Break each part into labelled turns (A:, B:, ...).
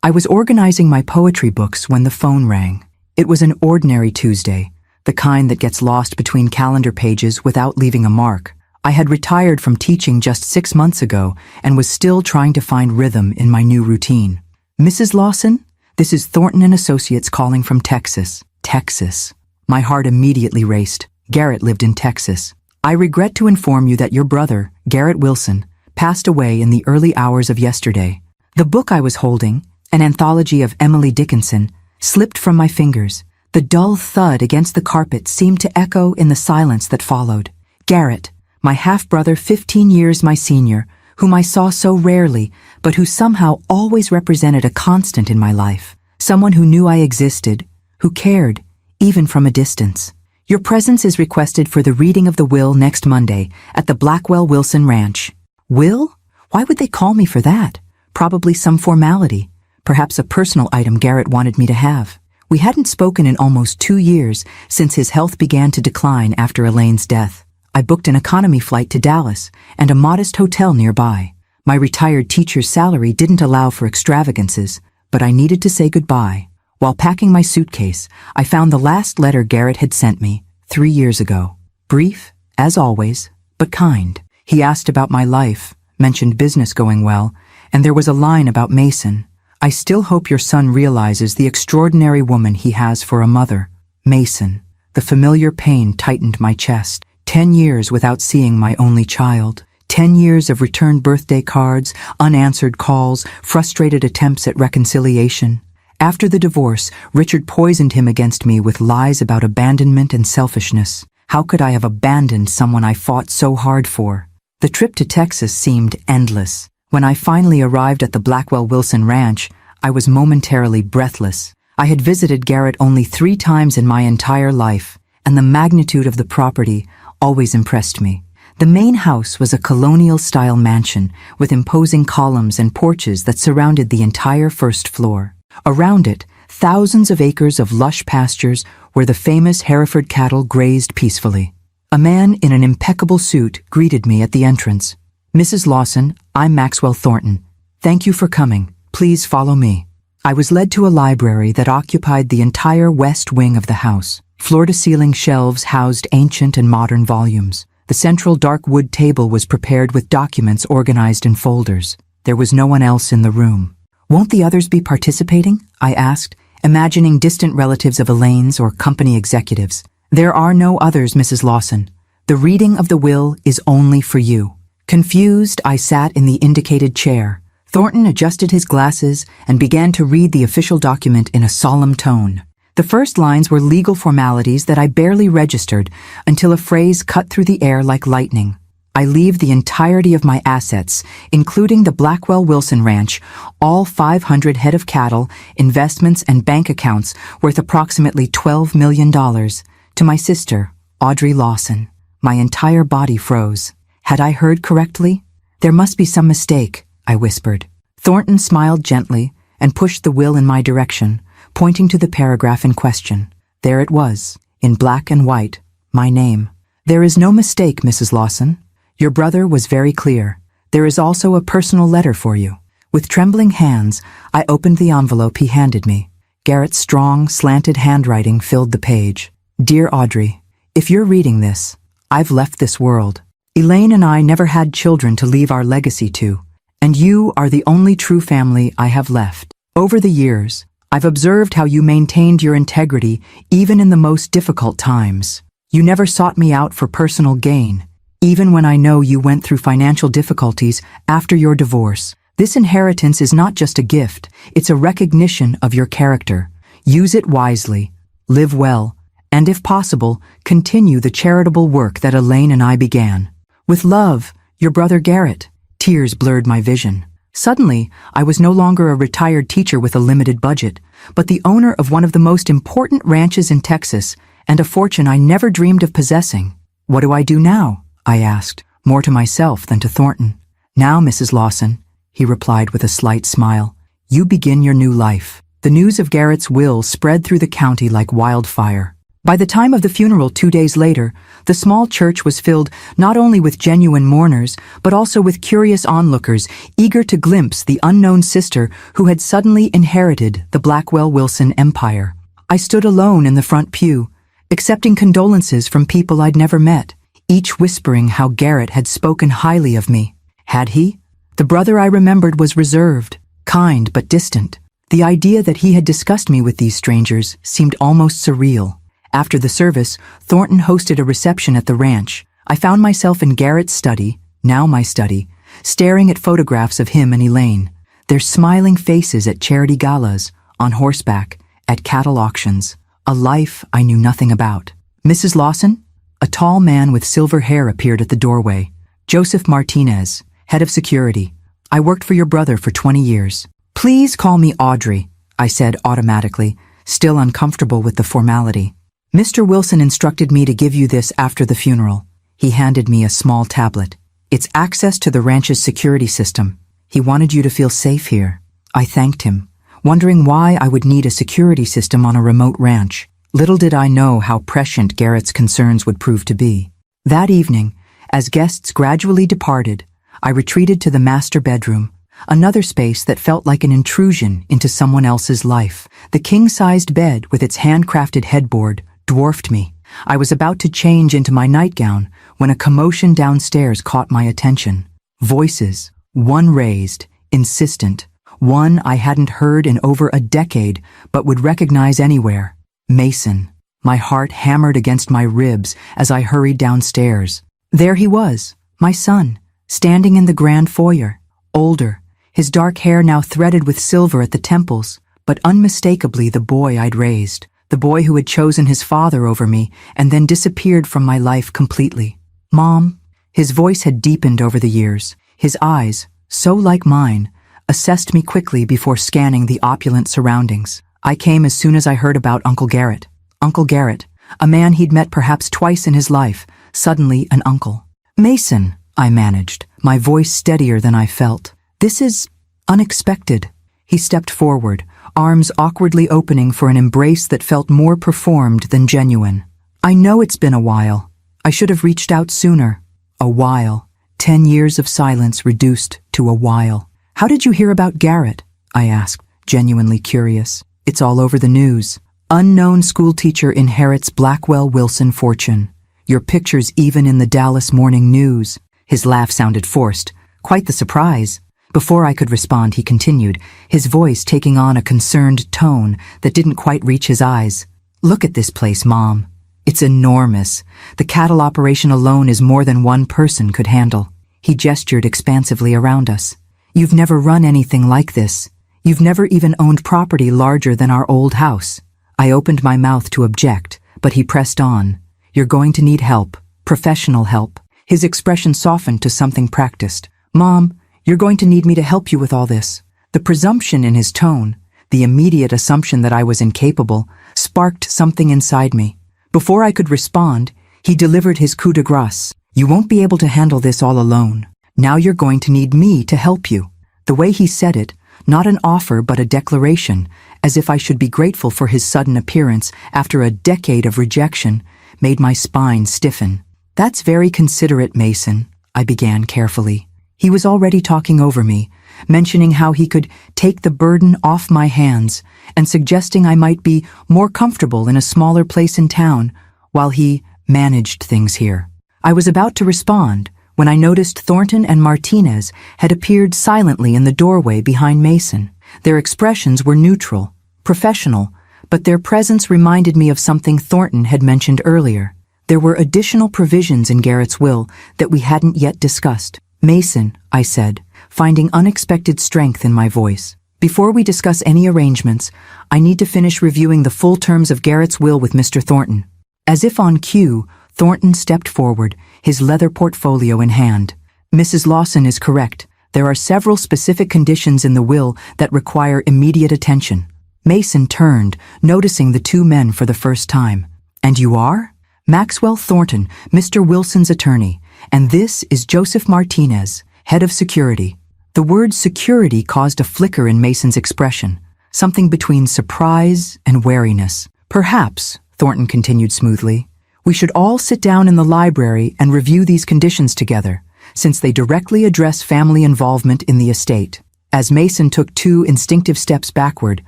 A: I was organizing my poetry books when the phone rang. It was an ordinary Tuesday, the kind that gets lost between calendar pages without leaving a mark. I had retired from teaching just 6 months ago and was still trying to find rhythm in my new routine. Mrs. Lawson, this is Thornton and Associates calling from Texas. Texas. My heart immediately raced. Garrett lived in Texas. I regret to inform you that your brother, Garrett Wilson, passed away in the early hours of yesterday. The book I was holding, an anthology of Emily Dickinson, slipped from my fingers. The dull thud against the carpet seemed to echo in the silence that followed. Garrett, my half-brother 15 years my senior, whom I saw so rarely, but who somehow always represented a constant in my life. Someone who knew I existed, who cared, even from a distance. Your presence is requested for the reading of the will next Monday at the Blackwell Wilson Ranch. Will? Why would they call me for that? Probably some formality. Perhaps a personal item Garrett wanted me to have. We hadn't spoken in almost 2 years since his health began to decline after Elaine's death. I booked an economy flight to Dallas and a modest hotel nearby. My retired teacher's salary didn't allow for extravagances, but I needed to say goodbye. While packing my suitcase, I found the last letter Garrett had sent me 3 years ago. Brief, as always, but kind. He asked about my life, mentioned business going well, and there was a line about Mason. I still hope your son realizes the extraordinary woman he has for a mother. Mason. The familiar pain tightened my chest. 10 years without seeing my only child. 10 years of returned birthday cards, unanswered calls, frustrated attempts at reconciliation. After the divorce, Richard poisoned him against me with lies about abandonment and selfishness. How could I have abandoned someone I fought so hard for? The trip to Texas seemed endless. When I finally arrived at the Blackwell Wilson Ranch, I was momentarily breathless. I had visited Garrett only 3 times in my entire life, and the magnitude of the property always impressed me. The main house was a colonial-style mansion with imposing columns and porches that surrounded the entire first floor. Around it, thousands of acres of lush pastures where the famous Hereford cattle grazed peacefully. A man in an impeccable suit greeted me at the entrance. Mrs. Lawson, I'm Maxwell Thornton. Thank you for coming. Please follow me. I was led to a library that occupied the entire west wing of the house. Floor-to-ceiling shelves housed ancient and modern volumes. The central dark wood table was prepared with documents organized in folders. There was no one else in the room. Won't the others be participating? I asked, imagining distant relatives of Elaine's or company executives. There are no others, Mrs. Lawson. The reading of the will is only for you. Confused, I sat in the indicated chair. Thornton adjusted his glasses and began to read the official document in a solemn tone. The first lines were legal formalities that I barely registered until a phrase cut through the air like lightning. I leave the entirety of my assets, including the Blackwell Wilson Ranch, all 500 head of cattle, investments, and bank accounts worth approximately $12 million, to my sister, Audrey Lawson. My entire body froze. Had I heard correctly? There must be some mistake, I whispered. Thornton smiled gently and pushed the will in my direction, pointing to the paragraph in question. There it was, in black and white, my name. There is no mistake, Mrs. Lawson. Your brother was very clear. There is also a personal letter for you. With trembling hands, I opened the envelope he handed me. Garrett's strong, slanted handwriting filled the page. Dear Audrey, if you're reading this, I've left this world. Elaine and I never had children to leave our legacy to, and you are the only true family I have left. Over the years, I've observed how you maintained your integrity even in the most difficult times. You never sought me out for personal gain, even when I know you went through financial difficulties after your divorce. This inheritance is not just a gift, it's a recognition of your character. Use it wisely, live well, and if possible, continue the charitable work that Elaine and I began. With love, your brother Garrett. Tears blurred my vision. Suddenly, I was no longer a retired teacher with a limited budget, but the owner of one of the most important ranches in Texas and a fortune I never dreamed of possessing. What do I do now? I asked, more to myself than to Thornton. Now, Mrs. Lawson, he replied with a slight smile, you begin your new life. The news of Garrett's will spread through the county like wildfire. By the time of the funeral 2 days later, the small church was filled not only with genuine mourners, but also with curious onlookers eager to glimpse the unknown sister who had suddenly inherited the Blackwell-Wilson empire. I stood alone in the front pew, accepting condolences from people I'd never met, each whispering how Garrett had spoken highly of me. Had he? The brother I remembered was reserved, kind but distant. The idea that he had discussed me with these strangers seemed almost surreal. After the service, Thornton hosted a reception at the ranch. I found myself in Garrett's study, now my study, staring at photographs of him and Elaine, their smiling faces at charity galas, on horseback, at cattle auctions, a life I knew nothing about. Mrs. Lawson? A tall man with silver hair appeared at the doorway. Joseph Martinez, head of security. I worked for your brother for 20 years. Please call me Audrey, I said automatically, still uncomfortable with the formality. Mr. Wilson instructed me to give you this after the funeral. He handed me a small tablet. It's access to the ranch's security system. He wanted you to feel safe here. I thanked him, wondering why I would need a security system on a remote ranch. Little did I know how prescient Garrett's concerns would prove to be. That evening, as guests gradually departed, I retreated to the master bedroom, another space that felt like an intrusion into someone else's life. The king-sized bed with its handcrafted headboard dwarfed me. I was about to change into my nightgown when a commotion downstairs caught my attention. Voices, one raised, insistent, one I hadn't heard in over a decade but would recognize anywhere. Mason. My heart hammered against my ribs as I hurried downstairs. There he was, my son, standing in the grand foyer, older, his dark hair now threaded with silver at the temples, but unmistakably the boy I'd raised. The boy who had chosen his father over me and then disappeared from my life completely. Mom. His voice had deepened over the years. His eyes, so like mine, assessed me quickly before scanning the opulent surroundings. I came as soon as I heard about Uncle Garrett. Uncle Garrett, a man he'd met perhaps twice in his life, suddenly an uncle. Mason, I managed, my voice steadier than I felt. This is unexpected. He stepped forward, arms awkwardly opening for an embrace that felt more performed than genuine. I know it's been a while. I should have reached out sooner. A while. 10 years of silence reduced to a while. How did you hear about Garrett? I asked, genuinely curious. It's all over the news. Unknown schoolteacher inherits Blackwell-Wilson fortune. Your picture's even in the Dallas Morning News. His laugh sounded forced. Quite the surprise. Before I could respond, he continued, his voice taking on a concerned tone that didn't quite reach his eyes. Look at this place, Mom. It's enormous. The cattle operation alone is more than one person could handle. He gestured expansively around us. You've never run anything like this. You've never even owned property larger than our old house. I opened my mouth to object, but he pressed on. You're going to need help. Professional help. His expression softened to something practiced. Mom, you're going to need me to help you with all this. The presumption in his tone, the immediate assumption that I was incapable, sparked something inside me. Before I could respond, he delivered his coup de grace. You won't be able to handle this all alone. Now you're going to need me to help you. The way he said it, not an offer but a declaration, as if I should be grateful for his sudden appearance after a decade of rejection, made my spine stiffen. That's very considerate, Mason, I began carefully. He was already talking over me, mentioning how he could take the burden off my hands and suggesting I might be more comfortable in a smaller place in town while he managed things here. I was about to respond when I noticed Thornton and Martinez had appeared silently in the doorway behind Mason. Their expressions were neutral, professional, but their presence reminded me of something Thornton had mentioned earlier. There were additional provisions in Garrett's will that we hadn't yet discussed. Mason, I said, finding unexpected strength in my voice. Before we discuss any arrangements, I need to finish reviewing the full terms of Garrett's will with Mr. Thornton. As if on cue, Thornton stepped forward, his leather portfolio in hand. Mrs. Lawson is correct. There are several specific conditions in the will that require immediate attention. Mason turned, noticing the two men for the first time. And you are? Maxwell Thornton, Mr. Wilson's attorney. And this is Joseph Martinez, head of security. The word security caused a flicker in Mason's expression, something between surprise and wariness. Perhaps, Thornton continued smoothly. We should all sit down in the library and review these conditions together, since they directly address family involvement in the estate. As Mason took 2 instinctive steps backward,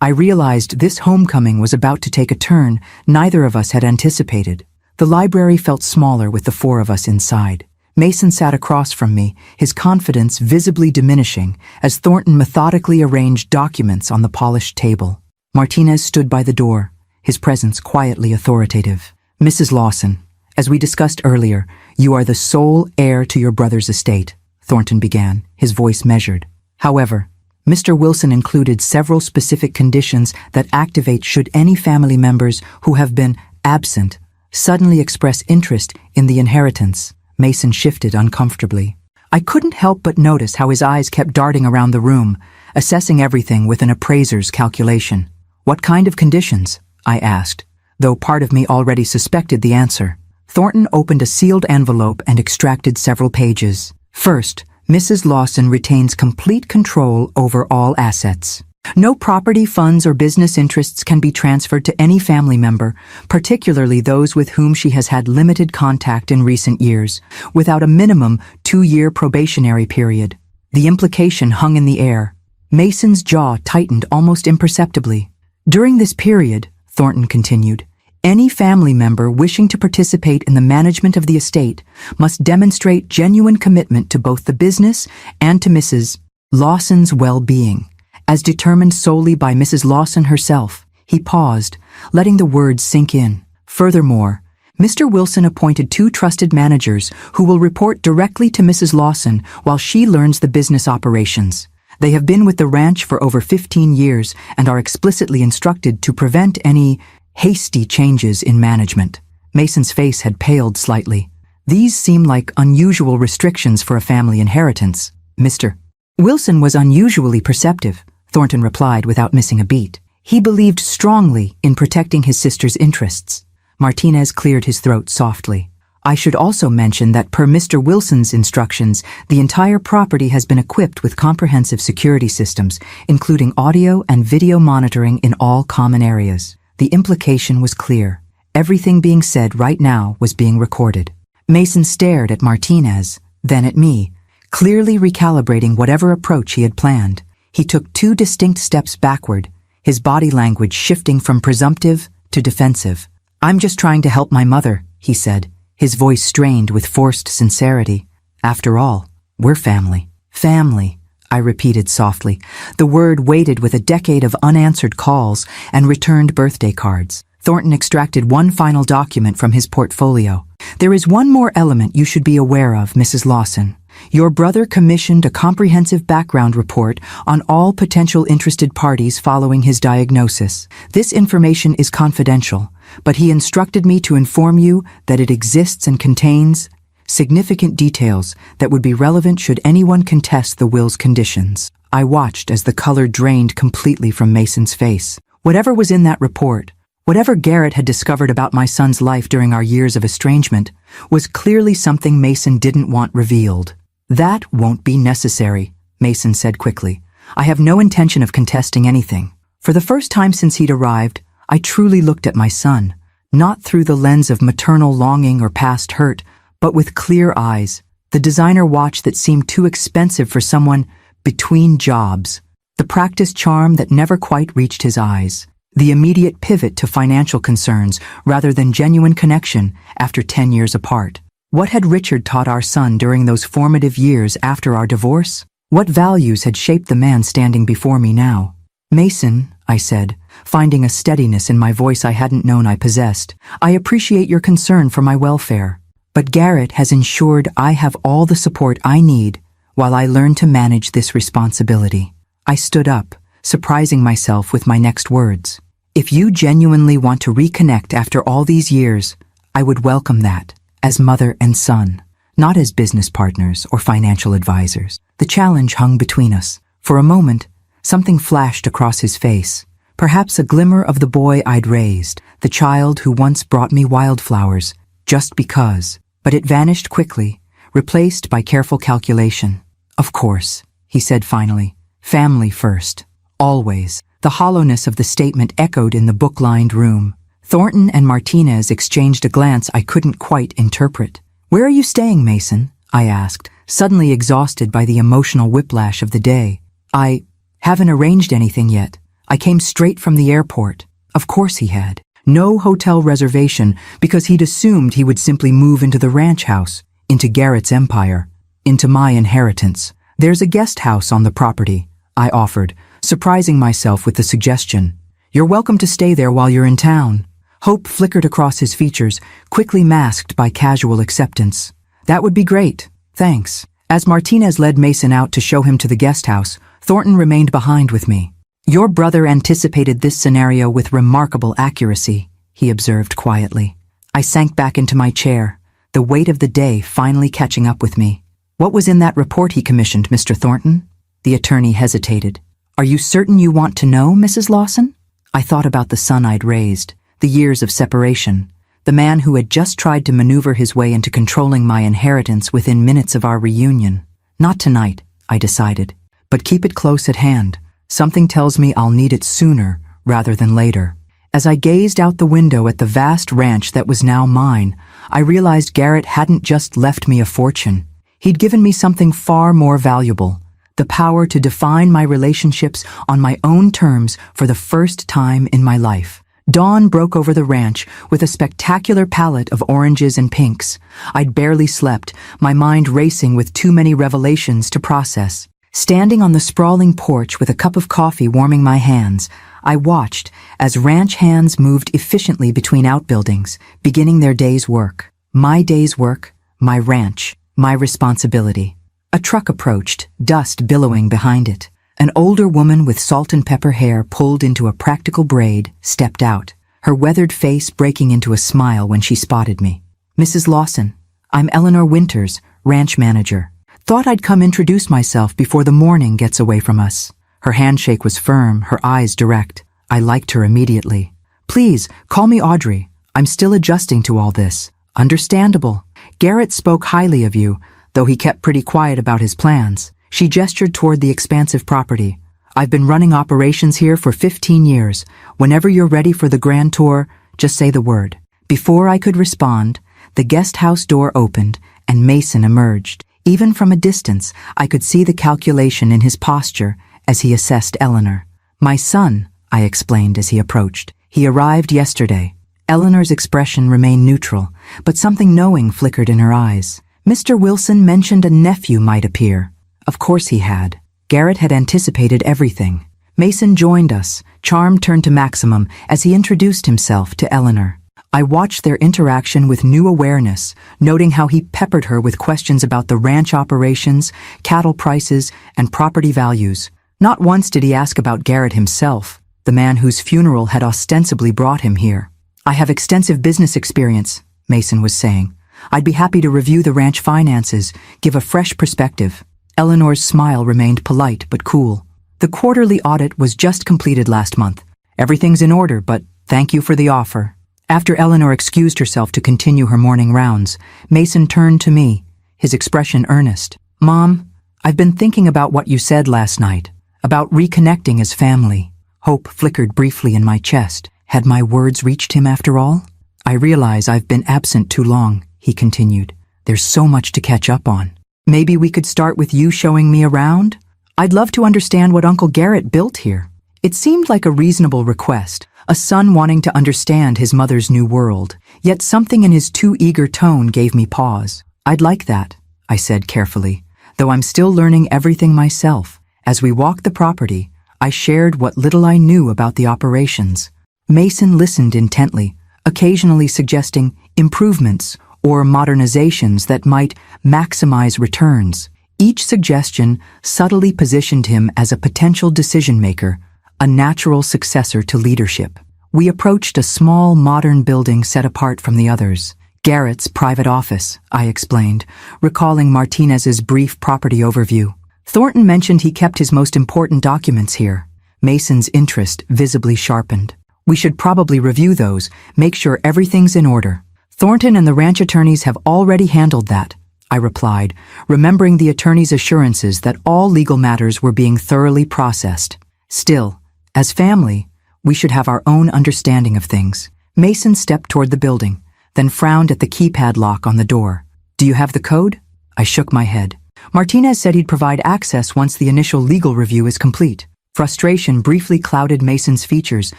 A: I realized this homecoming was about to take a turn neither of us had anticipated. The library felt smaller with the 4 of us inside. Mason sat across from me, his confidence visibly diminishing as Thornton methodically arranged documents on the polished table. Martinez stood by the door, his presence quietly authoritative. Mrs. Lawson, as we discussed earlier, you are the sole heir to your brother's estate, Thornton began, his voice measured. However, Mr. Wilson included several specific conditions that activate should any family members who have been absent suddenly express interest in the inheritance. Mason shifted uncomfortably. I couldn't help but notice how his eyes kept darting around the room, assessing everything with an appraiser's calculation. What kind of conditions? I asked, though part of me already suspected the answer. Thornton opened a sealed envelope and extracted several pages. First, Mrs. Lawson retains complete control over all assets. No property, funds, or business interests can be transferred to any family member, particularly those with whom she has had limited contact in recent years, without a minimum 2-year probationary period. The implication hung in the air. Mason's jaw tightened almost imperceptibly. During this period, Thornton continued, any family member wishing to participate in the management of the estate must demonstrate genuine commitment to both the business and to Mrs. Lawson's well-being, as determined solely by Mrs. Lawson herself. He paused, letting the words sink in. Furthermore, Mr. Wilson appointed 2 trusted managers who will report directly to Mrs. Lawson while she learns the business operations. They have been with the ranch for over 15 years and are explicitly instructed to prevent any hasty changes in management. Mason's face had paled slightly. These seem like unusual restrictions for a family inheritance. Mr. Wilson was unusually perceptive, Thornton replied without missing a beat. He believed strongly in protecting his sister's interests. Martinez cleared his throat softly. I should also mention that per Mr. Wilson's instructions, the entire property has been equipped with comprehensive security systems, including audio and video monitoring in all common areas. The implication was clear. Everything being said right now was being recorded. Mason stared at Martinez, then at me, clearly recalibrating whatever approach he had planned. He took 2 distinct steps backward, his body language shifting from presumptive to defensive. I'm just trying to help my mother, he said, his voice strained with forced sincerity. After all, we're family. Family, I repeated softly. The word weighted with a decade of unanswered calls and returned birthday cards. Thornton extracted one final document from his portfolio. There is one more element you should be aware of, Mrs. Lawson. Your brother commissioned a comprehensive background report on all potential interested parties following his diagnosis. This information is confidential, but he instructed me to inform you that it exists and contains significant details that would be relevant should anyone contest the will's conditions. I watched as the color drained completely from Mason's face. Whatever was in that report, whatever Garrett had discovered about my son's life during our years of estrangement, was clearly something Mason didn't want revealed. That won't be necessary, Mason said quickly. I have no intention of contesting anything. For the first time since he'd arrived, I truly looked at my son, not through the lens of maternal longing or past hurt, but with clear eyes. The designer watch that seemed too expensive for someone between jobs. The practice charm that never quite reached his eyes. The immediate pivot to financial concerns rather than genuine connection after 10 years apart. What had Richard taught our son during those formative years after our divorce? What values had shaped the man standing before me now? Mason, I said, finding a steadiness in my voice I hadn't known I possessed, I appreciate your concern for my welfare. But Garrett has ensured I have all the support I need while I learn to manage this responsibility. I stood up, surprising myself with my next words. If you genuinely want to reconnect after all these years, I would welcome that, as mother and son, not as business partners or financial advisors. The challenge hung between us. For a moment, something flashed across his face, perhaps a glimmer of the boy I'd raised, the child who once brought me wildflowers, just because, but it vanished quickly, replaced by careful calculation. Of course, he said finally, family first. Always. The hollowness of the statement echoed in the book-lined room. Thornton and Martinez exchanged a glance I couldn't quite interpret. "Where are you staying, Mason?" I asked, suddenly exhausted by the emotional whiplash of the day. "I haven't arranged anything yet. I came straight from the airport." Of course he had. No hotel reservation, because he'd assumed he would simply move into the ranch house, into Garrett's empire, into my inheritance. "There's a guest house on the property," I offered, surprising myself with the suggestion. "You're welcome to stay there while you're in town." Hope flickered across his features, quickly masked by casual acceptance. "That would be great, thanks." As Martinez led Mason out to show him to the guest house, Thornton remained behind with me. "Your brother anticipated this scenario with remarkable accuracy," he observed quietly. I sank back into my chair, the weight of the day finally catching up with me. "What was in that report he commissioned, Mr. Thornton?" The attorney hesitated. "Are you certain you want to know, Mrs. Lawson?" I thought about the son I'd raised, the years of separation, the man who had just tried to maneuver his way into controlling my inheritance within minutes of our reunion. Not tonight, I decided, but keep it close at hand. Something tells me I'll need it sooner rather than later. As I gazed out the window at the vast ranch that was now mine, I realized Garrett hadn't just left me a fortune. He'd given me something far more valuable, the power to define my relationships on my own terms for the first time in my life. Dawn broke over the ranch with a spectacular palette of oranges and pinks. I'd barely slept, my mind racing with too many revelations to process. Standing on the sprawling porch with a cup of coffee warming my hands, I watched as ranch hands moved efficiently between outbuildings, beginning their day's work. My day's work, my ranch, my responsibility. A truck approached, dust billowing behind it. An older woman with salt and pepper hair pulled into a practical braid stepped out, her weathered face breaking into a smile when she spotted me. "Mrs. Lawson, I'm Eleanor Winters, ranch manager. Thought I'd come introduce myself before the morning gets away from us." Her handshake was firm, her eyes direct. I liked her immediately. "Please, call me Audrey. I'm still adjusting to all this." "Understandable. Garrett spoke highly of you, though he kept pretty quiet about his plans." She gestured toward the expansive property. "I've been running operations here for 15 years. Whenever you're ready for the grand tour, just say the word." Before I could respond, the guest house door opened and Mason emerged. Even from a distance, I could see the calculation in his posture as he assessed Eleanor. "My son," I explained as he approached. "He arrived yesterday." Eleanor's expression remained neutral, but something knowing flickered in her eyes. "Mr. Wilson mentioned a nephew might appear." Of course he had. Garrett had anticipated everything. Mason joined us, charm turned to maximum as he introduced himself to Eleanor. I watched their interaction with new awareness, noting how he peppered her with questions about the ranch operations, cattle prices, and property values. Not once did he ask about Garrett himself, the man whose funeral had ostensibly brought him here. "I have extensive business experience," Mason was saying. "I'd be happy to review the ranch finances, give a fresh perspective." Eleanor's smile remained polite but cool. "The quarterly audit was just completed last month. Everything's in order, but thank you for the offer." After Eleanor excused herself to continue her morning rounds, Mason turned to me, his expression earnest. "Mom, I've been thinking about what you said last night, about reconnecting as family." Hope flickered briefly in my chest. Had my words reached him after all? "I realize I've been absent too long," he continued. "There's so much to catch up on. Maybe we could start with you showing me around? I'd love to understand what Uncle Garrett built here." It seemed like a reasonable request, a son wanting to understand his mother's new world, yet something in his too eager tone gave me pause. "I'd like that," I said carefully, though I'm still learning everything myself. As we walked the property, I shared what little I knew about the operations. Mason listened intently, occasionally suggesting improvements or modernizations that might maximize returns. Each suggestion subtly positioned him as a potential decision-maker, a natural successor to leadership. We approached a small, modern building set apart from the others. "Garrett's private office," I explained, recalling Martinez's brief property overview. Thornton mentioned he kept his most important documents here. Mason's interest visibly sharpened. "We should probably review those, make sure everything's in order." "Thornton and the ranch attorneys have already handled that," I replied, remembering the attorney's assurances that all legal matters were being thoroughly processed. "Still, as family, we should have our own understanding of things." Mason stepped toward the building, then frowned at the keypad lock on the door. "Do you have the code?" I shook my head. Martinez said he'd provide access once the initial legal review is complete. Frustration briefly clouded Mason's features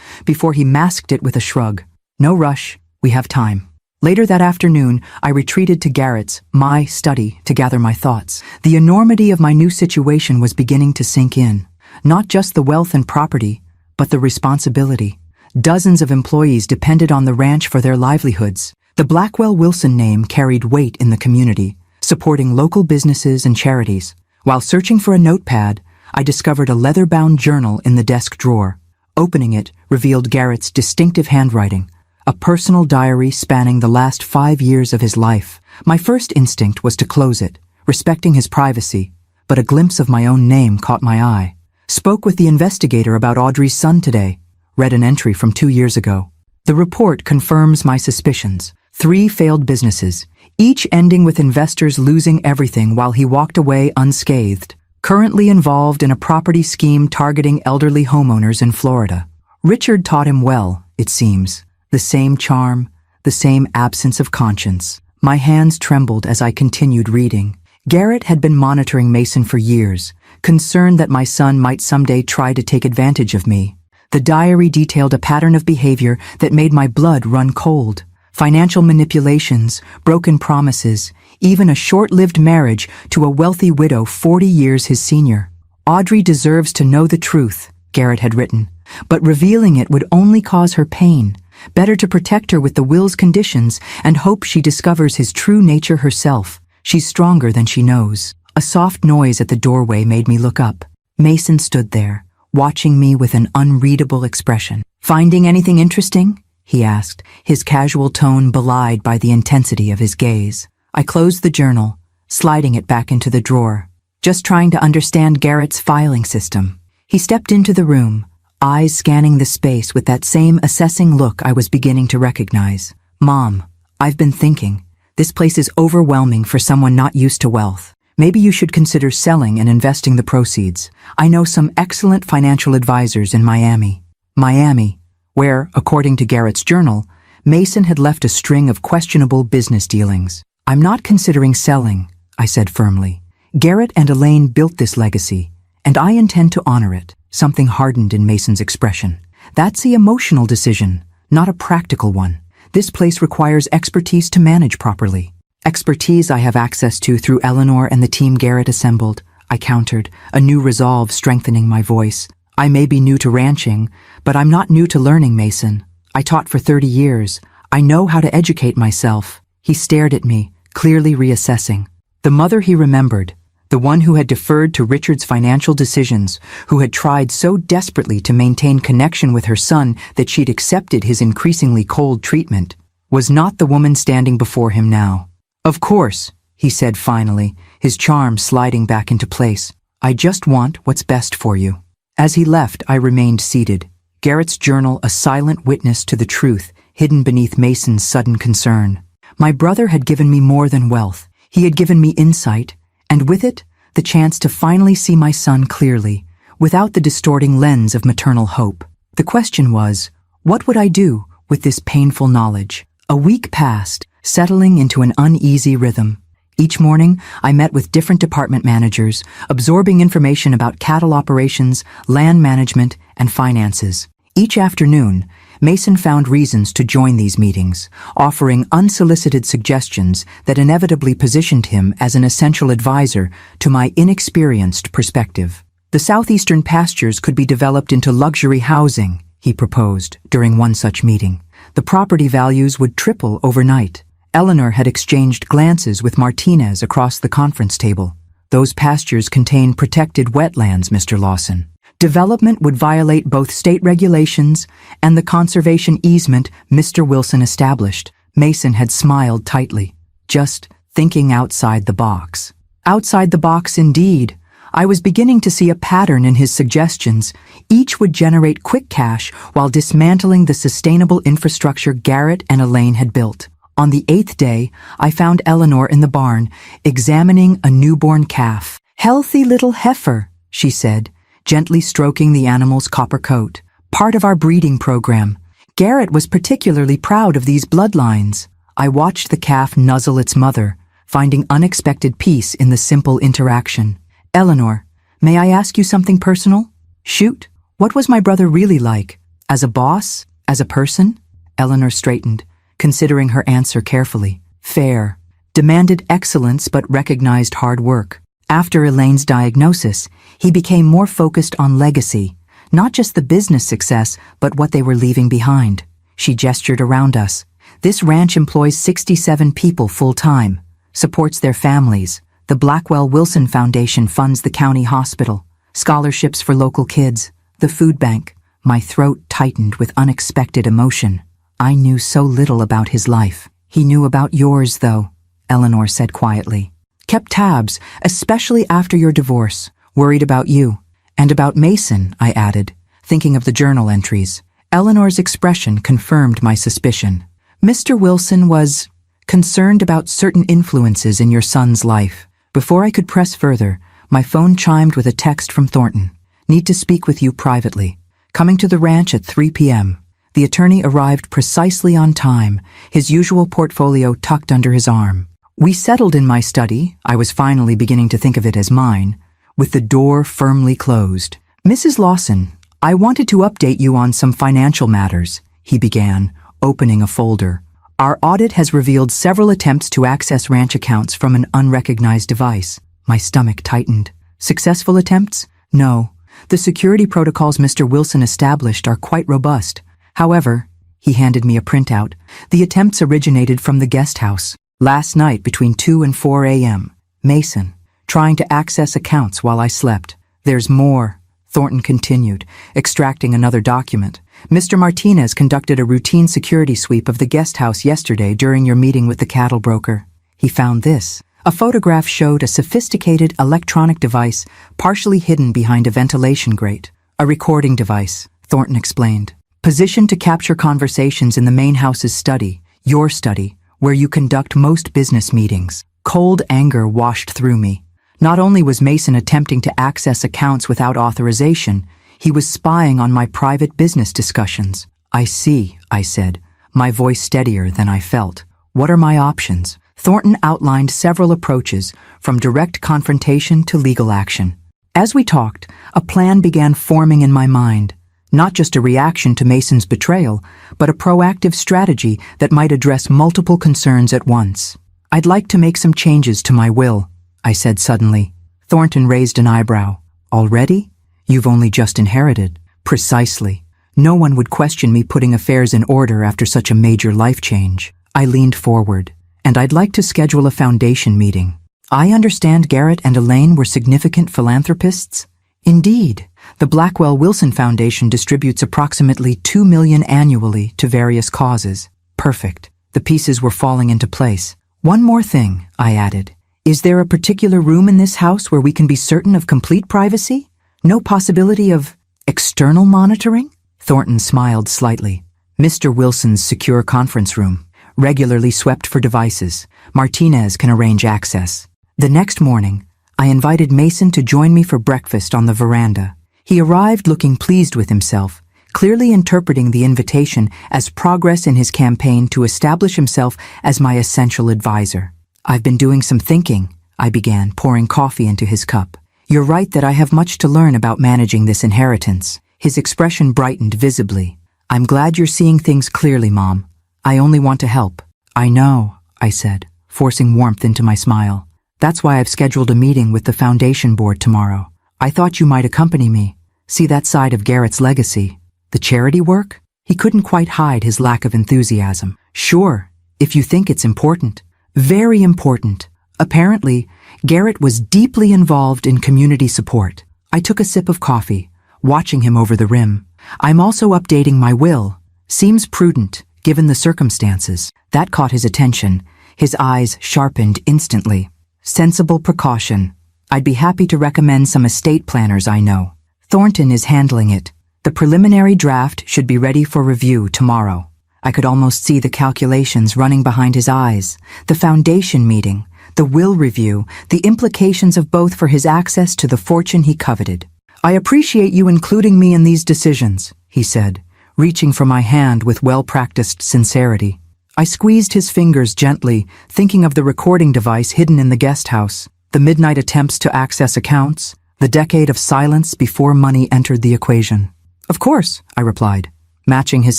A: before he masked it with a shrug. "No rush, we have time." Later that afternoon, I retreated to my study, to gather my thoughts. The enormity of my new situation was beginning to sink in. Not just the wealth and property, but the responsibility. Dozens of employees depended on the ranch for their livelihoods. The Blackwell-Wilson name carried weight in the community, supporting local businesses and charities. While searching for a notepad, I discovered a leather-bound journal in the desk drawer. Opening it revealed Garrett's distinctive handwriting, a personal diary spanning the last 5 years of his life. My first instinct was to close it, respecting his privacy, but a glimpse of my own name caught my eye. "Spoke with the investigator about Audrey's son today," read an entry from 2 years ago. The report confirms my suspicions. 3 failed businesses, each ending with investors losing everything while he walked away unscathed. Currently involved in a property scheme targeting elderly homeowners in Florida. Richard taught him well, it seems. The same charm, the same absence of conscience. My hands trembled as I continued reading. Garrett had been monitoring Mason for years, concerned that my son might someday try to take advantage of me. The diary detailed a pattern of behavior that made my blood run cold. Financial manipulations, broken promises, even a short-lived marriage to a wealthy widow 40 years his senior. "Audrey deserves to know the truth," Garrett had written, "but revealing it would only cause her pain. Better to protect her with the will's conditions and hope she discovers his true nature herself. She's stronger than she knows." A soft noise at the doorway made me look up. Mason stood there, watching me with an unreadable expression. "Finding anything interesting?" he asked, his casual tone belied by the intensity of his gaze. I closed the journal, sliding it back into the drawer. "Just trying to understand Garrett's filing system." He stepped into the room, eyes scanning the space with that same assessing look I was beginning to recognize. "Mom, I've been thinking. This place is overwhelming for someone not used to wealth. Maybe you should consider selling and investing the proceeds. I know some excellent financial advisors in Miami." Miami, where, according to Garrett's journal, Mason had left a string of questionable business dealings. "I'm not considering selling," I said firmly. "Garrett and Elaine built this legacy, and I intend to honor it." Something hardened in Mason's expression. "That's the emotional decision, not a practical one. This place requires expertise to manage properly." "Expertise I have access to through Eleanor and the team Garrett assembled," I countered, a new resolve strengthening my voice. "I may be new to ranching, but I'm not new to learning, Mason. I taught for 30 years. I know how to educate myself." He stared at me, clearly reassessing. The mother he remembered, the one who had deferred to Richard's financial decisions, who had tried so desperately to maintain connection with her son that she'd accepted his increasingly cold treatment, was not the woman standing before him now. "Of course," he said finally, his charm sliding back into place. "I just want what's best for you." As he left, I remained seated, Garrett's journal a silent witness to the truth hidden beneath Mason's sudden concern. My brother had given me more than wealth. He had given me insight, and with it, the chance to finally see my son clearly, without the distorting lens of maternal hope. The question was, what would I do with this painful knowledge? A week passed, settling into an uneasy rhythm. Each morning, I met with different department managers, absorbing information about cattle operations, land management, and finances. Each afternoon, Mason found reasons to join these meetings, offering unsolicited suggestions that inevitably positioned him as an essential advisor to my inexperienced perspective. The southeastern pastures could be developed into luxury housing, he proposed during one such meeting. The property values would triple overnight. Eleanor had exchanged glances with Martinez across the conference table. "Those pastures contain protected wetlands, Mr. Lawson. Development would violate both state regulations and the conservation easement Mr. Wilson established." Mason had smiled tightly, just thinking outside the box. Outside the box indeed. I was beginning to see a pattern in his suggestions. Each would generate quick cash while dismantling the sustainable infrastructure Garrett and Elaine had built. On the 8th day, I found Eleanor in the barn, examining a newborn calf. "Healthy little heifer," she said, gently stroking the animal's copper coat. "Part of our breeding program. Garrett was particularly proud of these bloodlines. I watched the calf nuzzle its mother, finding unexpected peace in the simple interaction. Eleanor, may I ask you something personal? Shoot. What was my brother really like? As a boss? As a person? Eleanor straightened, considering her answer carefully. Fair. Demanded excellence but recognized hard work. After Elaine's diagnosis, he became more focused on legacy, not just the business success, but what they were leaving behind. She gestured around us. This ranch employs 67 people full-time, supports their families. The Blackwell Wilson Foundation funds the county hospital, scholarships for local kids, the food bank. My throat tightened with unexpected emotion. I knew so little about his life. He knew about yours, though, Eleanor said quietly. Kept tabs, especially after your divorce. Worried about you. And about Mason, I added, thinking of the journal entries. Eleanor's expression confirmed my suspicion. Mr. Wilson was concerned about certain influences in your son's life. Before I could press further, my phone chimed with a text from Thornton. Need to speak with you privately. Coming to the ranch at 3 p.m. The attorney arrived precisely on time, his usual portfolio tucked under his arm. We settled in my study, I was finally beginning to think of it as mine, with the door firmly closed. Mrs. Lawson, I wanted to update you on some financial matters, he began, opening a folder. Our audit has revealed several attempts to access ranch accounts from an unrecognized device. My stomach tightened. Successful attempts? No. The security protocols Mr. Wilson established are quite robust. However, he handed me a printout. The attempts originated from the guest house. Last night between 2 and 4 a.m. Mason, trying to access accounts while I slept. There's more, Thornton continued, extracting another document. Mr. Martinez conducted a routine security sweep of the guest house yesterday during your meeting with the cattle broker. He found this. A photograph showed a sophisticated electronic device partially hidden behind a ventilation grate. A recording device, Thornton explained. Positioned to capture conversations in the main house's study, your study, where you conduct most business meetings. Cold anger washed through me. Not only was Mason attempting to access accounts without authorization, he was spying on my private business discussions. I see, I said, my voice steadier than I felt. What are my options? Thornton outlined several approaches, from direct confrontation to legal action. As we talked, a plan began forming in my mind. Not just a reaction to Mason's betrayal, but a proactive strategy that might address multiple concerns at once. I'd like to make some changes to my will, I said suddenly. Thornton raised an eyebrow. Already? You've only just inherited. Precisely. No one would question me putting affairs in order after such a major life change. I leaned forward. And I'd like to schedule a foundation meeting. I understand Garrett and Elaine were significant philanthropists? Indeed. The Blackwell Wilson Foundation distributes approximately $2 million annually to various causes. Perfect. The pieces were falling into place. One more thing, I added. Is there a particular room in this house where we can be certain of complete privacy? No possibility of external monitoring? Thornton smiled slightly. Mr. Wilson's secure conference room. Regularly swept for devices. Martinez can arrange access. The next morning, I invited Mason to join me for breakfast on the veranda. He arrived looking pleased with himself, clearly interpreting the invitation as progress in his campaign to establish himself as my essential advisor. I've been doing some thinking, I began, pouring coffee into his cup. You're right that I have much to learn about managing this inheritance. His expression brightened visibly. I'm glad you're seeing things clearly, Mom. I only want to help. I know, I said, forcing warmth into my smile. That's why I've scheduled a meeting with the foundation board tomorrow. I thought you might accompany me, see that side of Garrett's legacy. The charity work? He couldn't quite hide his lack of enthusiasm. Sure, if you think it's important. Very important. Apparently, Garrett was deeply involved in community support. I took a sip of coffee, watching him over the rim. I'm also updating my will. Seems prudent, given the circumstances. That caught his attention. His eyes sharpened instantly. Sensible precaution. I'd be happy to recommend some estate planners I know. Thornton is handling it. The preliminary draft should be ready for review tomorrow. I could almost see the calculations running behind his eyes. The foundation meeting, the will review, the implications of both for his access to the fortune he coveted. I appreciate you including me in these decisions, he said, reaching for my hand with well-practiced sincerity. I squeezed his fingers gently, thinking of the recording device hidden in the guest house, the midnight attempts to access accounts, the decade of silence before money entered the equation. "Of course," I replied, matching his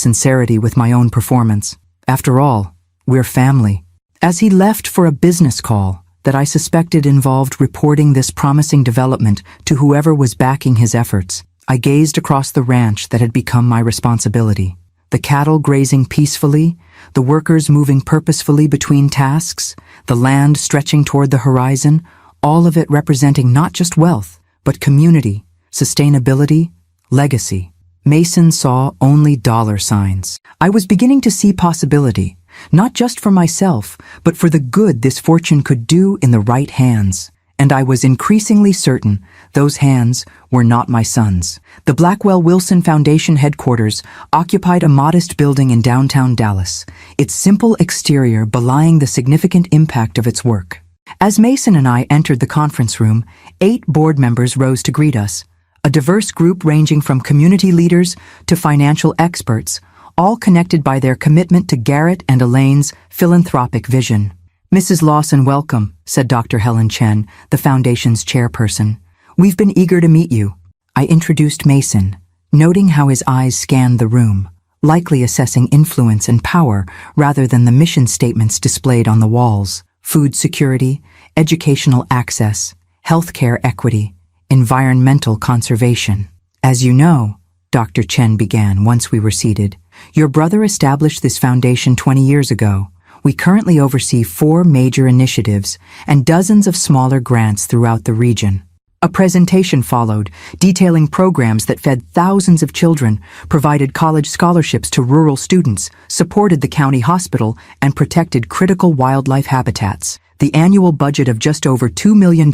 A: sincerity with my own performance. "After all, we're family." As he left for a business call that I suspected involved reporting this promising development to whoever was backing his efforts, I gazed across the ranch that had become my responsibility. The cattle grazing peacefully, the workers moving purposefully between tasks, the land stretching toward the horizon, all of it representing not just wealth, but community, sustainability, legacy. Mason saw only dollar signs. I was beginning to see possibility, not just for myself, but for the good this fortune could do in the right hands. And I was increasingly certain those hands were not my son's. The Blackwell Wilson Foundation headquarters occupied a modest building in downtown Dallas, its simple exterior belying the significant impact of its work. As Mason and I entered the conference room, 8 board members rose to greet us, a diverse group ranging from community leaders to financial experts, all connected by their commitment to Garrett and Elaine's philanthropic vision. "Mrs. Lawson, welcome," said Dr. Helen Chen, the foundation's chairperson. "We've been eager to meet you." I introduced Mason, noting how his eyes scanned the room, likely assessing influence and power rather than the mission statements displayed on the walls: food security, educational access, healthcare equity, environmental conservation. "As you know," Dr. Chen began once we were seated, "your brother established this foundation 20 years ago. We currently oversee 4 major initiatives and dozens of smaller grants throughout the region." A presentation followed, detailing programs that fed thousands of children, provided college scholarships to rural students, supported the county hospital, and protected critical wildlife habitats. The annual budget of just over $2 million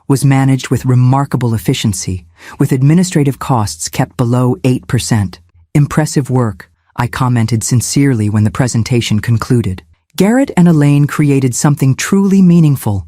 A: was managed with remarkable efficiency, with administrative costs kept below 8%. "Impressive work," I commented sincerely when the presentation concluded. Garrett and Elaine created something truly meaningful.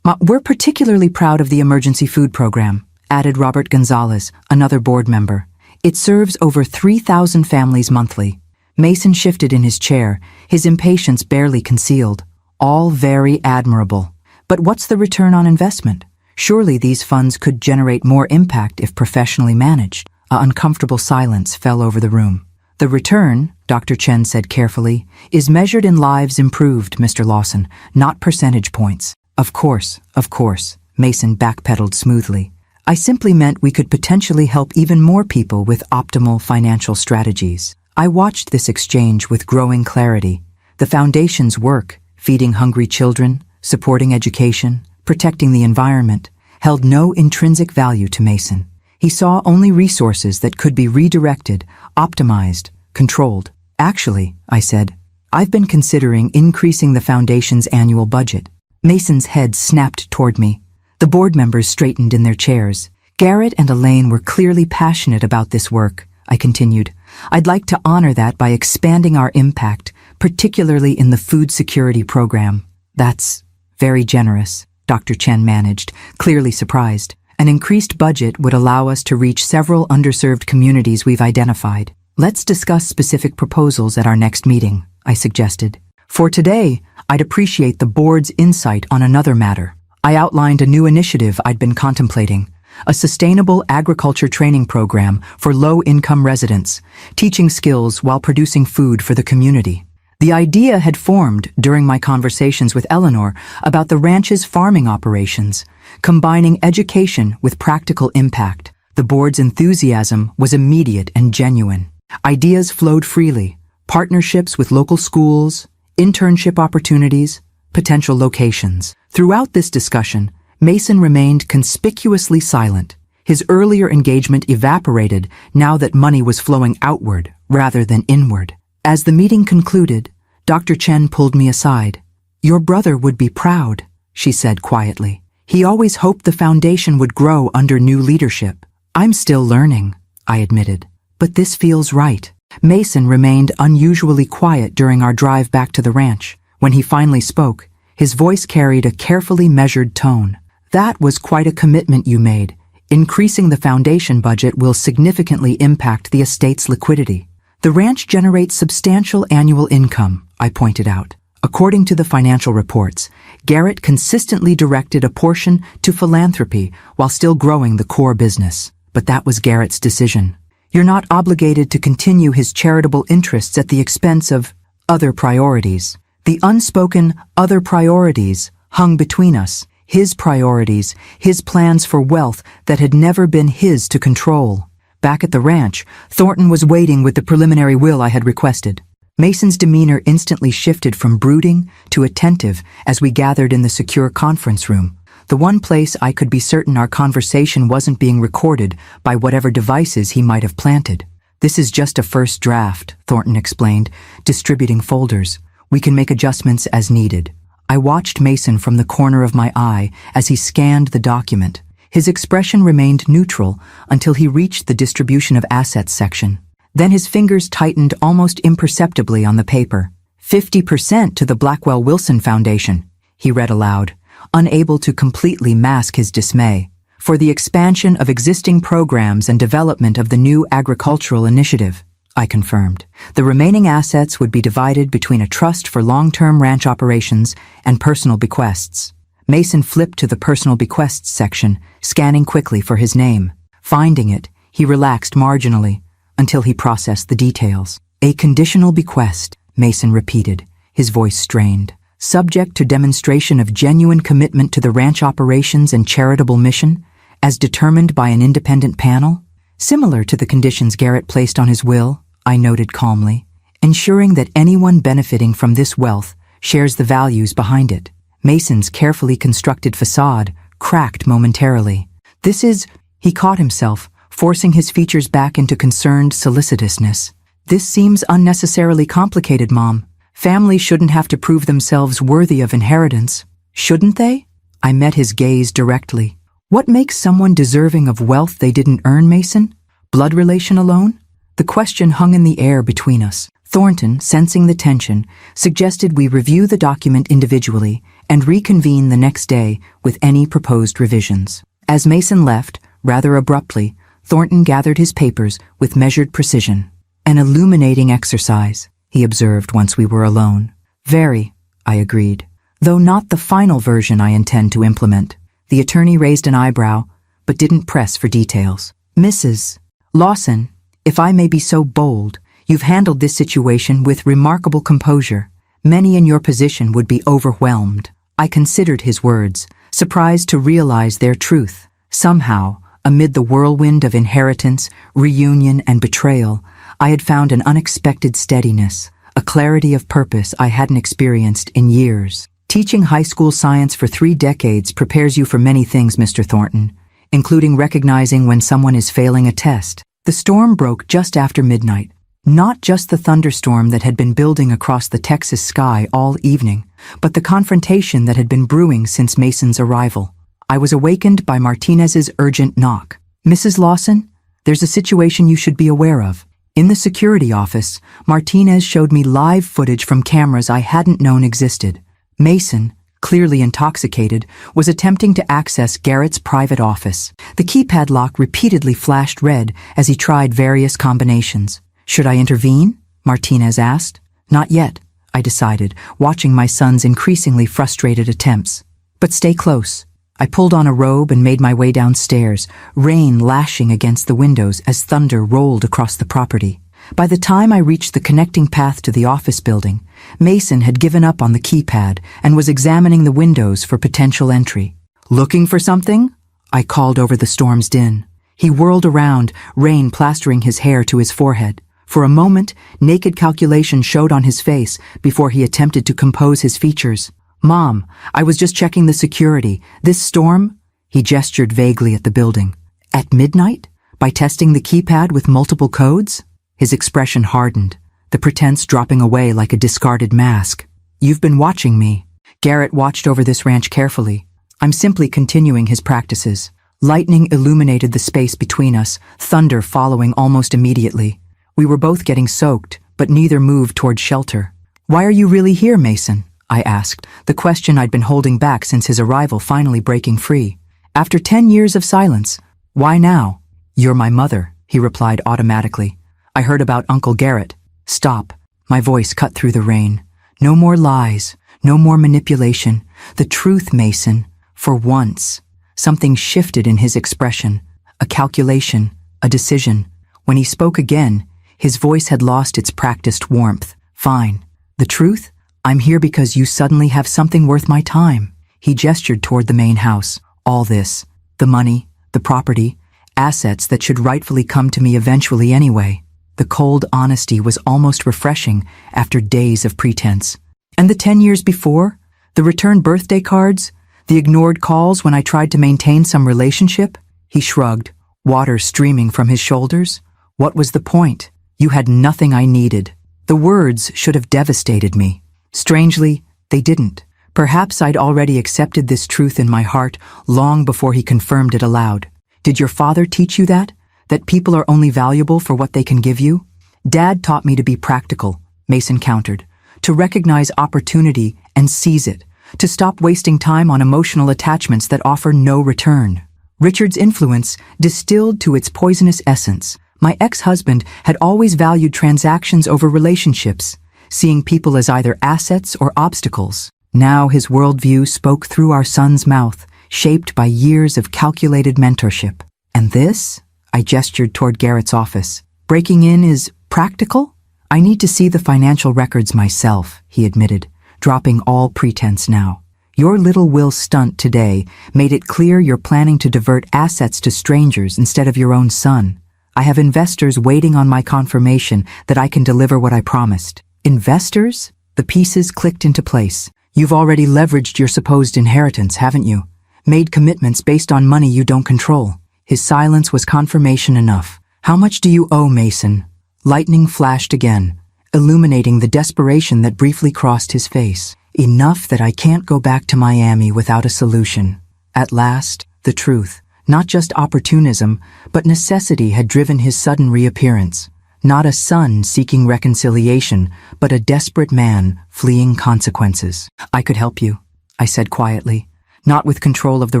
A: "We're particularly proud of the emergency food program," added Robert Gonzalez, another board member. "It serves over 3,000 families monthly." Mason shifted in his chair, his impatience barely concealed. "All very admirable. But what's the return on investment? Surely these funds could generate more impact if professionally managed." An uncomfortable silence fell over the room. "The return," Dr. Chen said carefully, "is measured in lives improved, Mr. Lawson, not percentage points." Of course," Mason backpedaled smoothly. "I simply meant we could potentially help even more people with optimal financial strategies." I watched this exchange with growing clarity. The foundation's work, feeding hungry children, supporting education, protecting the environment, held no intrinsic value to Mason. He saw only resources that could be redirected, optimized, controlled. "Actually," I said, "I've been considering increasing the foundation's annual budget." Mason's head snapped toward me. The board members straightened in their chairs. "Garrett and Elaine were clearly passionate about this work," I continued. "I'd like to honor that by expanding our impact, particularly in the food security program." "That's very generous," Dr. Chen managed, clearly surprised. "An increased budget would allow us to reach several underserved communities we've identified. Let's discuss specific proposals at our next meeting," I suggested. "For today, I'd appreciate the board's insight on another matter." I outlined a new initiative I'd been contemplating, a sustainable agriculture training program for low-income residents, teaching skills while producing food for the community. The idea had formed during my conversations with Eleanor about the ranch's farming operations, combining education with practical impact. The board's enthusiasm was immediate and genuine. Ideas flowed freely: partnerships with local schools, internship opportunities, potential locations. Throughout this discussion, Mason remained conspicuously silent. His earlier engagement evaporated now that money was flowing outward rather than inward. As the meeting concluded, Dr. Chen pulled me aside. "Your brother would be proud," she said quietly. "He always hoped the foundation would grow under new leadership." "I'm still learning," I admitted. "But this feels right." Mason remained unusually quiet during our drive back to the ranch. When he finally spoke, his voice carried a carefully measured tone. "That was quite a commitment you made. Increasing the foundation budget will significantly impact the estate's liquidity. The ranch generates substantial annual income, I pointed out. According to the financial reports, Garrett consistently directed a portion to philanthropy while still growing the core business. But that was Garrett's decision. You're not obligated to continue his charitable interests at the expense of other priorities. The unspoken other priorities hung between us. His priorities, his plans for wealth that had never been his to control. Back at the ranch, Thornton was waiting with the preliminary will I had requested. Mason's demeanor instantly shifted from brooding to attentive as we gathered in the secure conference room, the one place I could be certain our conversation wasn't being recorded by whatever devices he might have planted. This is just a first draft, Thornton explained, distributing folders. We can make adjustments as needed. I watched Mason from the corner of my eye as he scanned the document. His expression remained neutral until he reached the distribution of assets section. Then his fingers tightened almost imperceptibly on the paper. 50% to the Blackwell-Wilson Foundation, he read aloud, unable to completely mask his dismay, for the expansion of existing programs and development of the new agricultural initiative. I confirmed. The remaining assets would be divided between a trust for long-term ranch operations and personal bequests. Mason flipped to the personal bequests section, scanning quickly for his name. Finding it, he relaxed marginally until he processed the details. A conditional bequest, Mason repeated, his voice strained. Subject to demonstration of genuine commitment to the ranch operations and charitable mission, as determined by an independent panel? Similar to the conditions Garrett placed on his will, I noted calmly, ensuring that anyone benefiting from this wealth shares the values behind it. Mason's carefully constructed facade cracked momentarily. He caught himself, forcing his features back into concerned solicitousness. This seems unnecessarily complicated, Mom. Families shouldn't have to prove themselves worthy of inheritance, shouldn't they? I met his gaze directly. What makes someone deserving of wealth they didn't earn, Mason? Blood relation alone? The question hung in the air between us. Thornton, sensing the tension, suggested we review the document individually and reconvene the next day with any proposed revisions. As Mason left, rather abruptly, Thornton gathered his papers with measured precision. An illuminating exercise, he observed once we were alone. Very, I agreed. Though not the final version I intend to implement. The attorney raised an eyebrow, but didn't press for details. Mrs. Lawson, if I may be so bold, you've handled this situation with remarkable composure. Many in your position would be overwhelmed. I considered his words, surprised to realize their truth. Somehow, amid the whirlwind of inheritance, reunion, and betrayal, I had found an unexpected steadiness, a clarity of purpose I hadn't experienced in years. Teaching high school science for 3 decades prepares you for many things, Mr. Thornton, including recognizing when someone is failing a test. The storm broke just after midnight. Not just the thunderstorm that had been building across the Texas sky all evening, but the confrontation that had been brewing since Mason's arrival. I was awakened by Martinez's urgent knock. Mrs. Lawson, there's a situation you should be aware of. In the security office, Martinez showed me live footage from cameras I hadn't known existed. Mason, clearly intoxicated, was attempting to access Garrett's private office. The keypad lock repeatedly flashed red as he tried various combinations. Should I intervene? Martinez asked. Not yet, I decided, watching my son's increasingly frustrated attempts. But stay close. I pulled on a robe and made my way downstairs, rain lashing against the windows as thunder rolled across the property. By the time I reached the connecting path to the office building, Mason had given up on the keypad and was examining the windows for potential entry. Looking for something? I called over the storm's din. He whirled around, rain plastering his hair to his forehead. For a moment, naked calculation showed on his face before he attempted to compose his features. Mom, I was just checking the security. This storm? He gestured vaguely at the building. At midnight? By testing the keypad with multiple codes? His expression hardened, the pretense dropping away like a discarded mask. You've been watching me. Garrett watched over this ranch carefully. I'm simply continuing his practices. Lightning illuminated the space between us, thunder following almost immediately. We were both getting soaked, but neither moved toward shelter. Why are you really here, Mason? I asked, the question I'd been holding back since his arrival finally breaking free. After 10 years of silence, why now? You're my mother, he replied automatically. I heard about Uncle Garrett. Stop. My voice cut through the rain. No more lies. No more manipulation. The truth, Mason. For once. Something shifted in his expression. A calculation. A decision. When he spoke again, his voice had lost its practiced warmth. Fine. The truth? I'm here because you suddenly have something worth my time. He gestured toward the main house. All this. The money. The property. Assets that should rightfully come to me eventually anyway. The cold honesty was almost refreshing after days of pretense. And the 10 years before? The returned birthday cards? The ignored calls when I tried to maintain some relationship? He shrugged, water streaming from his shoulders. What was the point? You had nothing I needed. The words should have devastated me. Strangely, they didn't. Perhaps I'd already accepted this truth in my heart long before he confirmed it aloud. Did your father teach you that? That people are only valuable for what they can give you? Dad taught me to be practical, Mason countered. To recognize opportunity and seize it. To stop wasting time on emotional attachments that offer no return. Richard's influence distilled to its poisonous essence. My ex-husband had always valued transactions over relationships, seeing people as either assets or obstacles. Now his worldview spoke through our son's mouth, shaped by years of calculated mentorship. And this? I gestured toward Garrett's office. Breaking in is practical? I need to see the financial records myself, he admitted, dropping all pretense now. Your little will stunt today made it clear you're planning to divert assets to strangers instead of your own son. I have investors waiting on my confirmation that I can deliver what I promised. Investors? The pieces clicked into place. You've already leveraged your supposed inheritance, haven't you? Made commitments based on money you don't control. His silence was confirmation enough. How much do you owe, Mason? Lightning flashed again, illuminating the desperation that briefly crossed his face. Enough that I can't go back to Miami without a solution. At last, the truth, not just opportunism, but necessity had driven his sudden reappearance. Not a son seeking reconciliation, but a desperate man fleeing consequences. I could help you, I said quietly. Not with control of the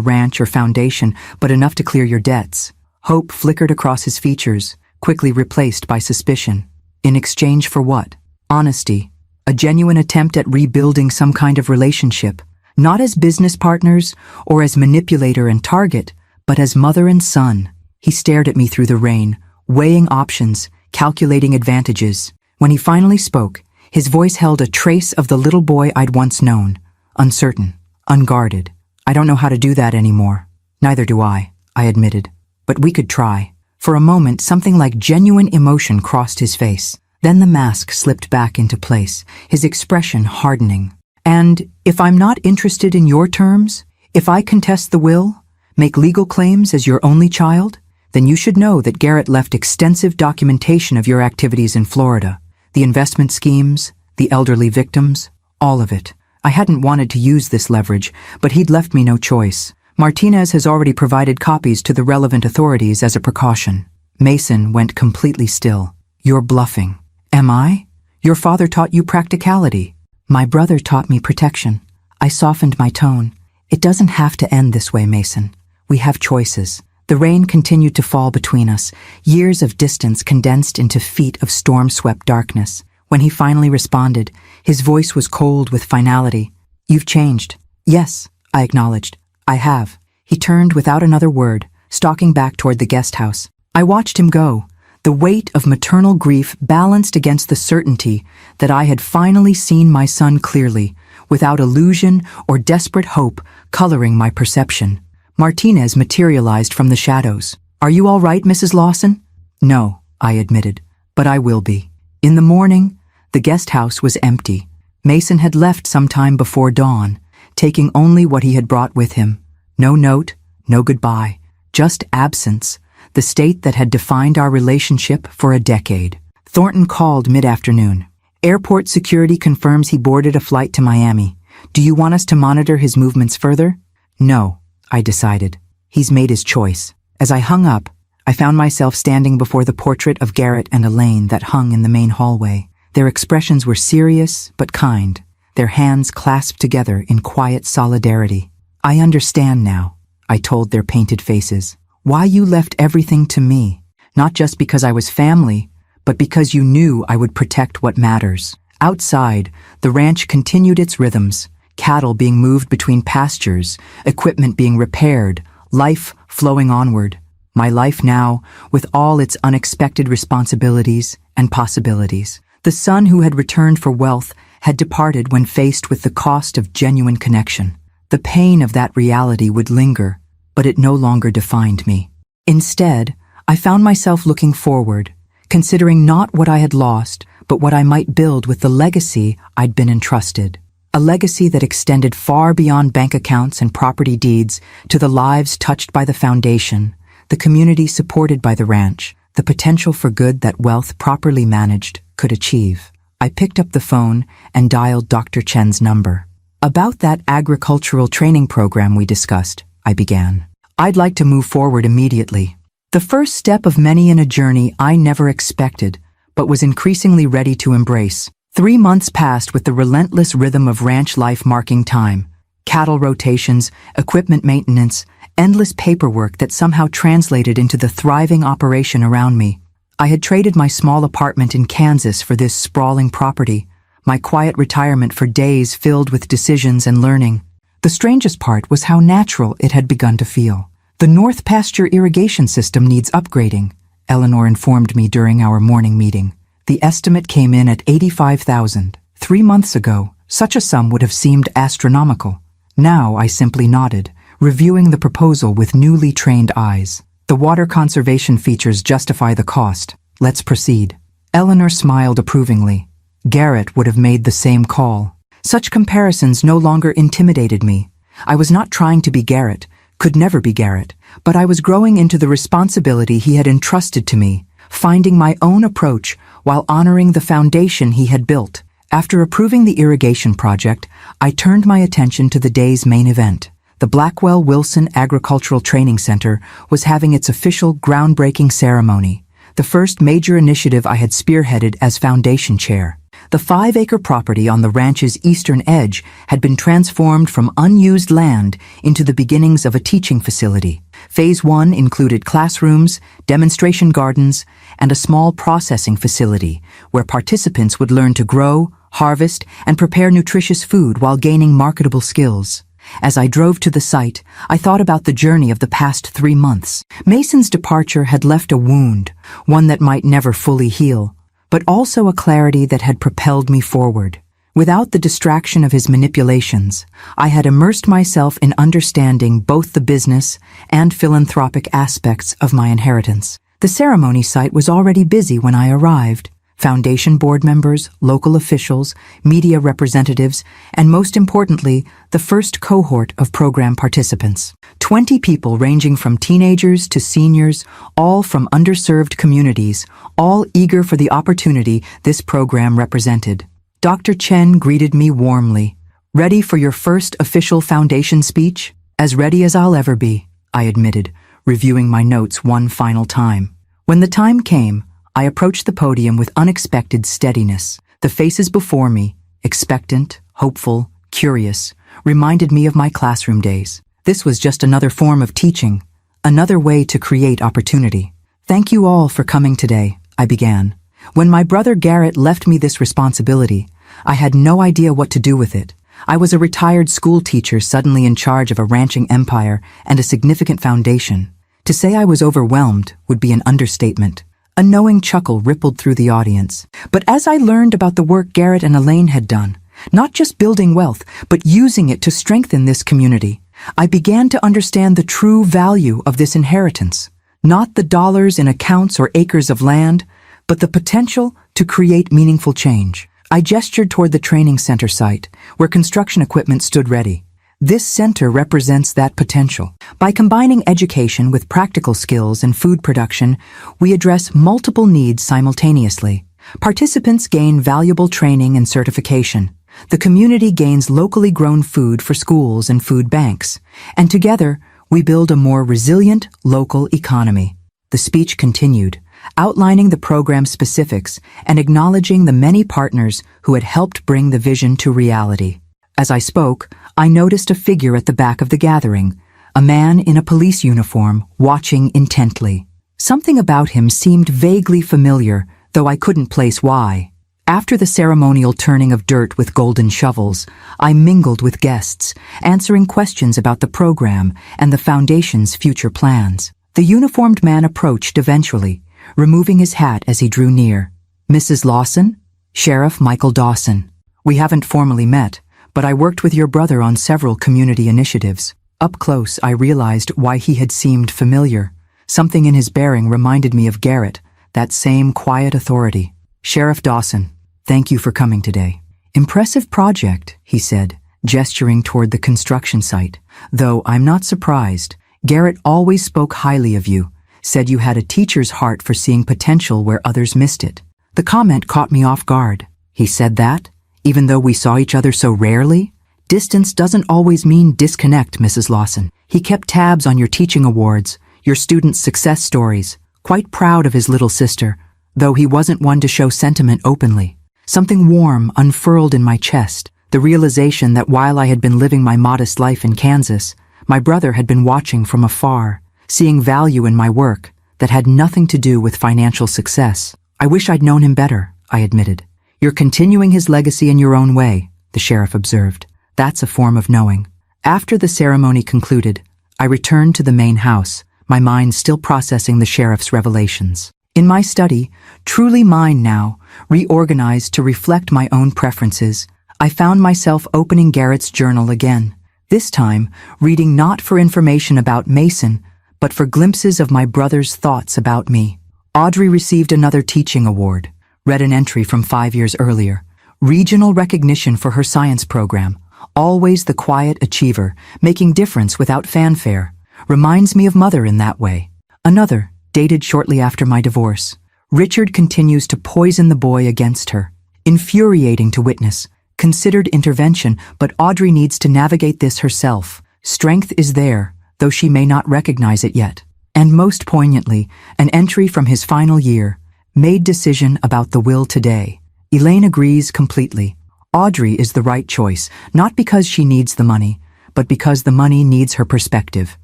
A: ranch or foundation, but enough to clear your debts. Hope flickered across his features, quickly replaced by suspicion. In exchange for what? Honesty. A genuine attempt at rebuilding some kind of relationship. Not as business partners, or as manipulator and target, but as mother and son. He stared at me through the rain, weighing options, calculating advantages. When he finally spoke, his voice held a trace of the little boy I'd once known. Uncertain, unguarded. I don't know how to do that anymore. Neither do I admitted. But we could try. For a moment, something like genuine emotion crossed his face. Then the mask slipped back into place, his expression hardening. And if I'm not interested in your terms, if I contest the will, make legal claims as your only child, then you should know that Garrett left extensive documentation of your activities in Florida. The investment schemes, the elderly victims, all of it. I hadn't wanted to use this leverage, but he'd left me no choice. Martinez has already provided copies to the relevant authorities as a precaution. Mason went completely still. You're bluffing. Am I? Your father taught you practicality. My brother taught me protection. I softened my tone. It doesn't have to end this way, Mason. We have choices. The rain continued to fall between us, years of distance condensed into feet of storm-swept darkness. When he finally responded, his voice was cold with finality. You've changed. Yes, I acknowledged. I have. He turned without another word, stalking back toward the guest house. I watched him go, the weight of maternal grief balanced against the certainty that I had finally seen my son clearly, without illusion or desperate hope coloring my perception. Martinez materialized from the shadows. Are you all right, Mrs. Lawson? No, I admitted, but I will be. In the morning, the guest house was empty. Mason had left some time before dawn, taking only what he had brought with him. No note, no goodbye, just absence, the state that had defined our relationship for a decade. Thornton called mid-afternoon. Airport security confirms he boarded a flight to Miami. Do you want us to monitor his movements further? No, I decided. He's made his choice. As I hung up, I found myself standing before the portrait of Garrett and Elaine that hung in the main hallway. Their expressions were serious but kind, their hands clasped together in quiet solidarity. I understand now, I told their painted faces, why you left everything to me, not just because I was family, but because you knew I would protect what matters. Outside, the ranch continued its rhythms, cattle being moved between pastures, equipment being repaired, life flowing onward. My life now, with all its unexpected responsibilities and possibilities. The son who had returned for wealth had departed when faced with the cost of genuine connection. The pain of that reality would linger, but it no longer defined me. Instead, I found myself looking forward, considering not what I had lost, but what I might build with the legacy I'd been entrusted. A legacy that extended far beyond bank accounts and property deeds to the lives touched by the foundation, the community supported by the ranch, the potential for good that wealth properly managed could achieve. I picked up the phone and dialed Dr. Chen's number. About that agricultural training program we discussed, I began. I'd like to move forward immediately. The first step of many in a journey I never expected, but was increasingly ready to embrace. 3 months passed with the relentless rhythm of ranch life marking time. Cattle rotations, equipment maintenance, endless paperwork that somehow translated into the thriving operation around me. I had traded my small apartment in Kansas for this sprawling property, my quiet retirement for days filled with decisions and learning. The strangest part was how natural it had begun to feel. The North Pasture irrigation system needs upgrading, Eleanor informed me during our morning meeting. The estimate came in at $85,000. 3 months ago, such a sum would have seemed astronomical. Now I simply nodded, reviewing the proposal with newly trained eyes. The water conservation features justify the cost. Let's proceed. Eleanor smiled approvingly. Garrett would have made the same call. Such comparisons no longer intimidated me. I was not trying to be Garrett, could never be Garrett, but I was growing into the responsibility he had entrusted to me, finding my own approach while honoring the foundation he had built. After approving the irrigation project, I turned my attention to the day's main event. The Blackwell-Wilson Agricultural Training Center was having its official groundbreaking ceremony, the first major initiative I had spearheaded as foundation chair. The 5-acre property on the ranch's eastern edge had been transformed from unused land into the beginnings of a teaching facility. Phase 1 included classrooms, demonstration gardens, and a small processing facility where participants would learn to grow, harvest, and prepare nutritious food while gaining marketable skills. As I drove to the site, I thought about the journey of the past 3 months. Mason's departure had left a wound, one that might never fully heal, but also a clarity that had propelled me forward. Without the distraction of his manipulations, I had immersed myself in understanding both the business and philanthropic aspects of my inheritance. The ceremony site was already busy when I arrived. Foundation board members, local officials, media representatives, and most importantly, the first cohort of program participants. 20 people ranging from teenagers to seniors, all from underserved communities, all eager for the opportunity this program represented. Dr. Chen greeted me warmly. "Ready for your first official foundation speech?" "As ready as I'll ever be," I admitted, reviewing my notes one final time. When the time came, I approached the podium with unexpected steadiness. The faces before me, expectant, hopeful, curious, reminded me of my classroom days. This was just another form of teaching, another way to create opportunity. "Thank you all for coming today," I began. When my brother Garrett left me this responsibility, I had no idea what to do with it. I was a retired school teacher suddenly in charge of a ranching empire and a significant foundation. To say I was overwhelmed would be an understatement. A knowing chuckle rippled through the audience. But as I learned about the work Garrett and Elaine had done, not just building wealth, but using it to strengthen this community, I began to understand the true value of this inheritance. Not the dollars in accounts or acres of land, but the potential to create meaningful change. I gestured toward the training center site, where construction equipment stood ready. This center represents that potential. By combining education with practical skills and food production, we address multiple needs simultaneously. Participants gain valuable training and certification. The community gains locally grown food for schools and food banks. And together, we build a more resilient local economy. The speech continued, outlining the program specifics and acknowledging the many partners who had helped bring the vision to reality. As I spoke, I noticed a figure at the back of the gathering, a man in a police uniform watching intently. Something about him seemed vaguely familiar, though I couldn't place why. After the ceremonial turning of dirt with golden shovels, I mingled with guests, answering questions about the program and the Foundation's future plans. The uniformed man approached eventually, removing his hat as he drew near. "Mrs. Lawson? Sheriff Michael Dawson. We haven't formally met, but I worked with your brother on several community initiatives." Up close, I realized why he had seemed familiar. Something in his bearing reminded me of Garrett, that same quiet authority. "Sheriff Dawson, thank you for coming today." "Impressive project," he said, gesturing toward the construction site. "Though I'm not surprised. Garrett always spoke highly of you, said you had a teacher's heart for seeing potential where others missed it." The comment caught me off guard. He said that, even though we saw each other so rarely? Distance doesn't always mean disconnect, Mrs. Lawson. He kept tabs on your teaching awards, your students' success stories, quite proud of his little sister, though he wasn't one to show sentiment openly. Something warm unfurled in my chest, the realization that while I had been living my modest life in Kansas, my brother had been watching from afar, seeing value in my work that had nothing to do with financial success. "I wish I'd known him better," I admitted. "You're continuing his legacy in your own way," the sheriff observed. "That's a form of knowing." After the ceremony concluded, I returned to the main house, my mind still processing the sheriff's revelations. In my study, truly mine now, reorganized to reflect my own preferences, I found myself opening Garrett's journal again, this time reading not for information about Mason, but for glimpses of my brother's thoughts about me. Audrey received another teaching award, read an entry from 5 years earlier. Regional recognition for her science program, always the quiet achiever, making difference without fanfare. Reminds me of Mother in that way. Another, dated shortly after my divorce. Richard continues to poison the boy against her. Infuriating to witness. Considered intervention, but Audrey needs to navigate this herself. Strength is there, though she may not recognize it yet. And most poignantly, an entry from his final year. Made decision about the will today. Elaine agrees completely. Audrey is the right choice, not because she needs the money, but because the money needs her perspective.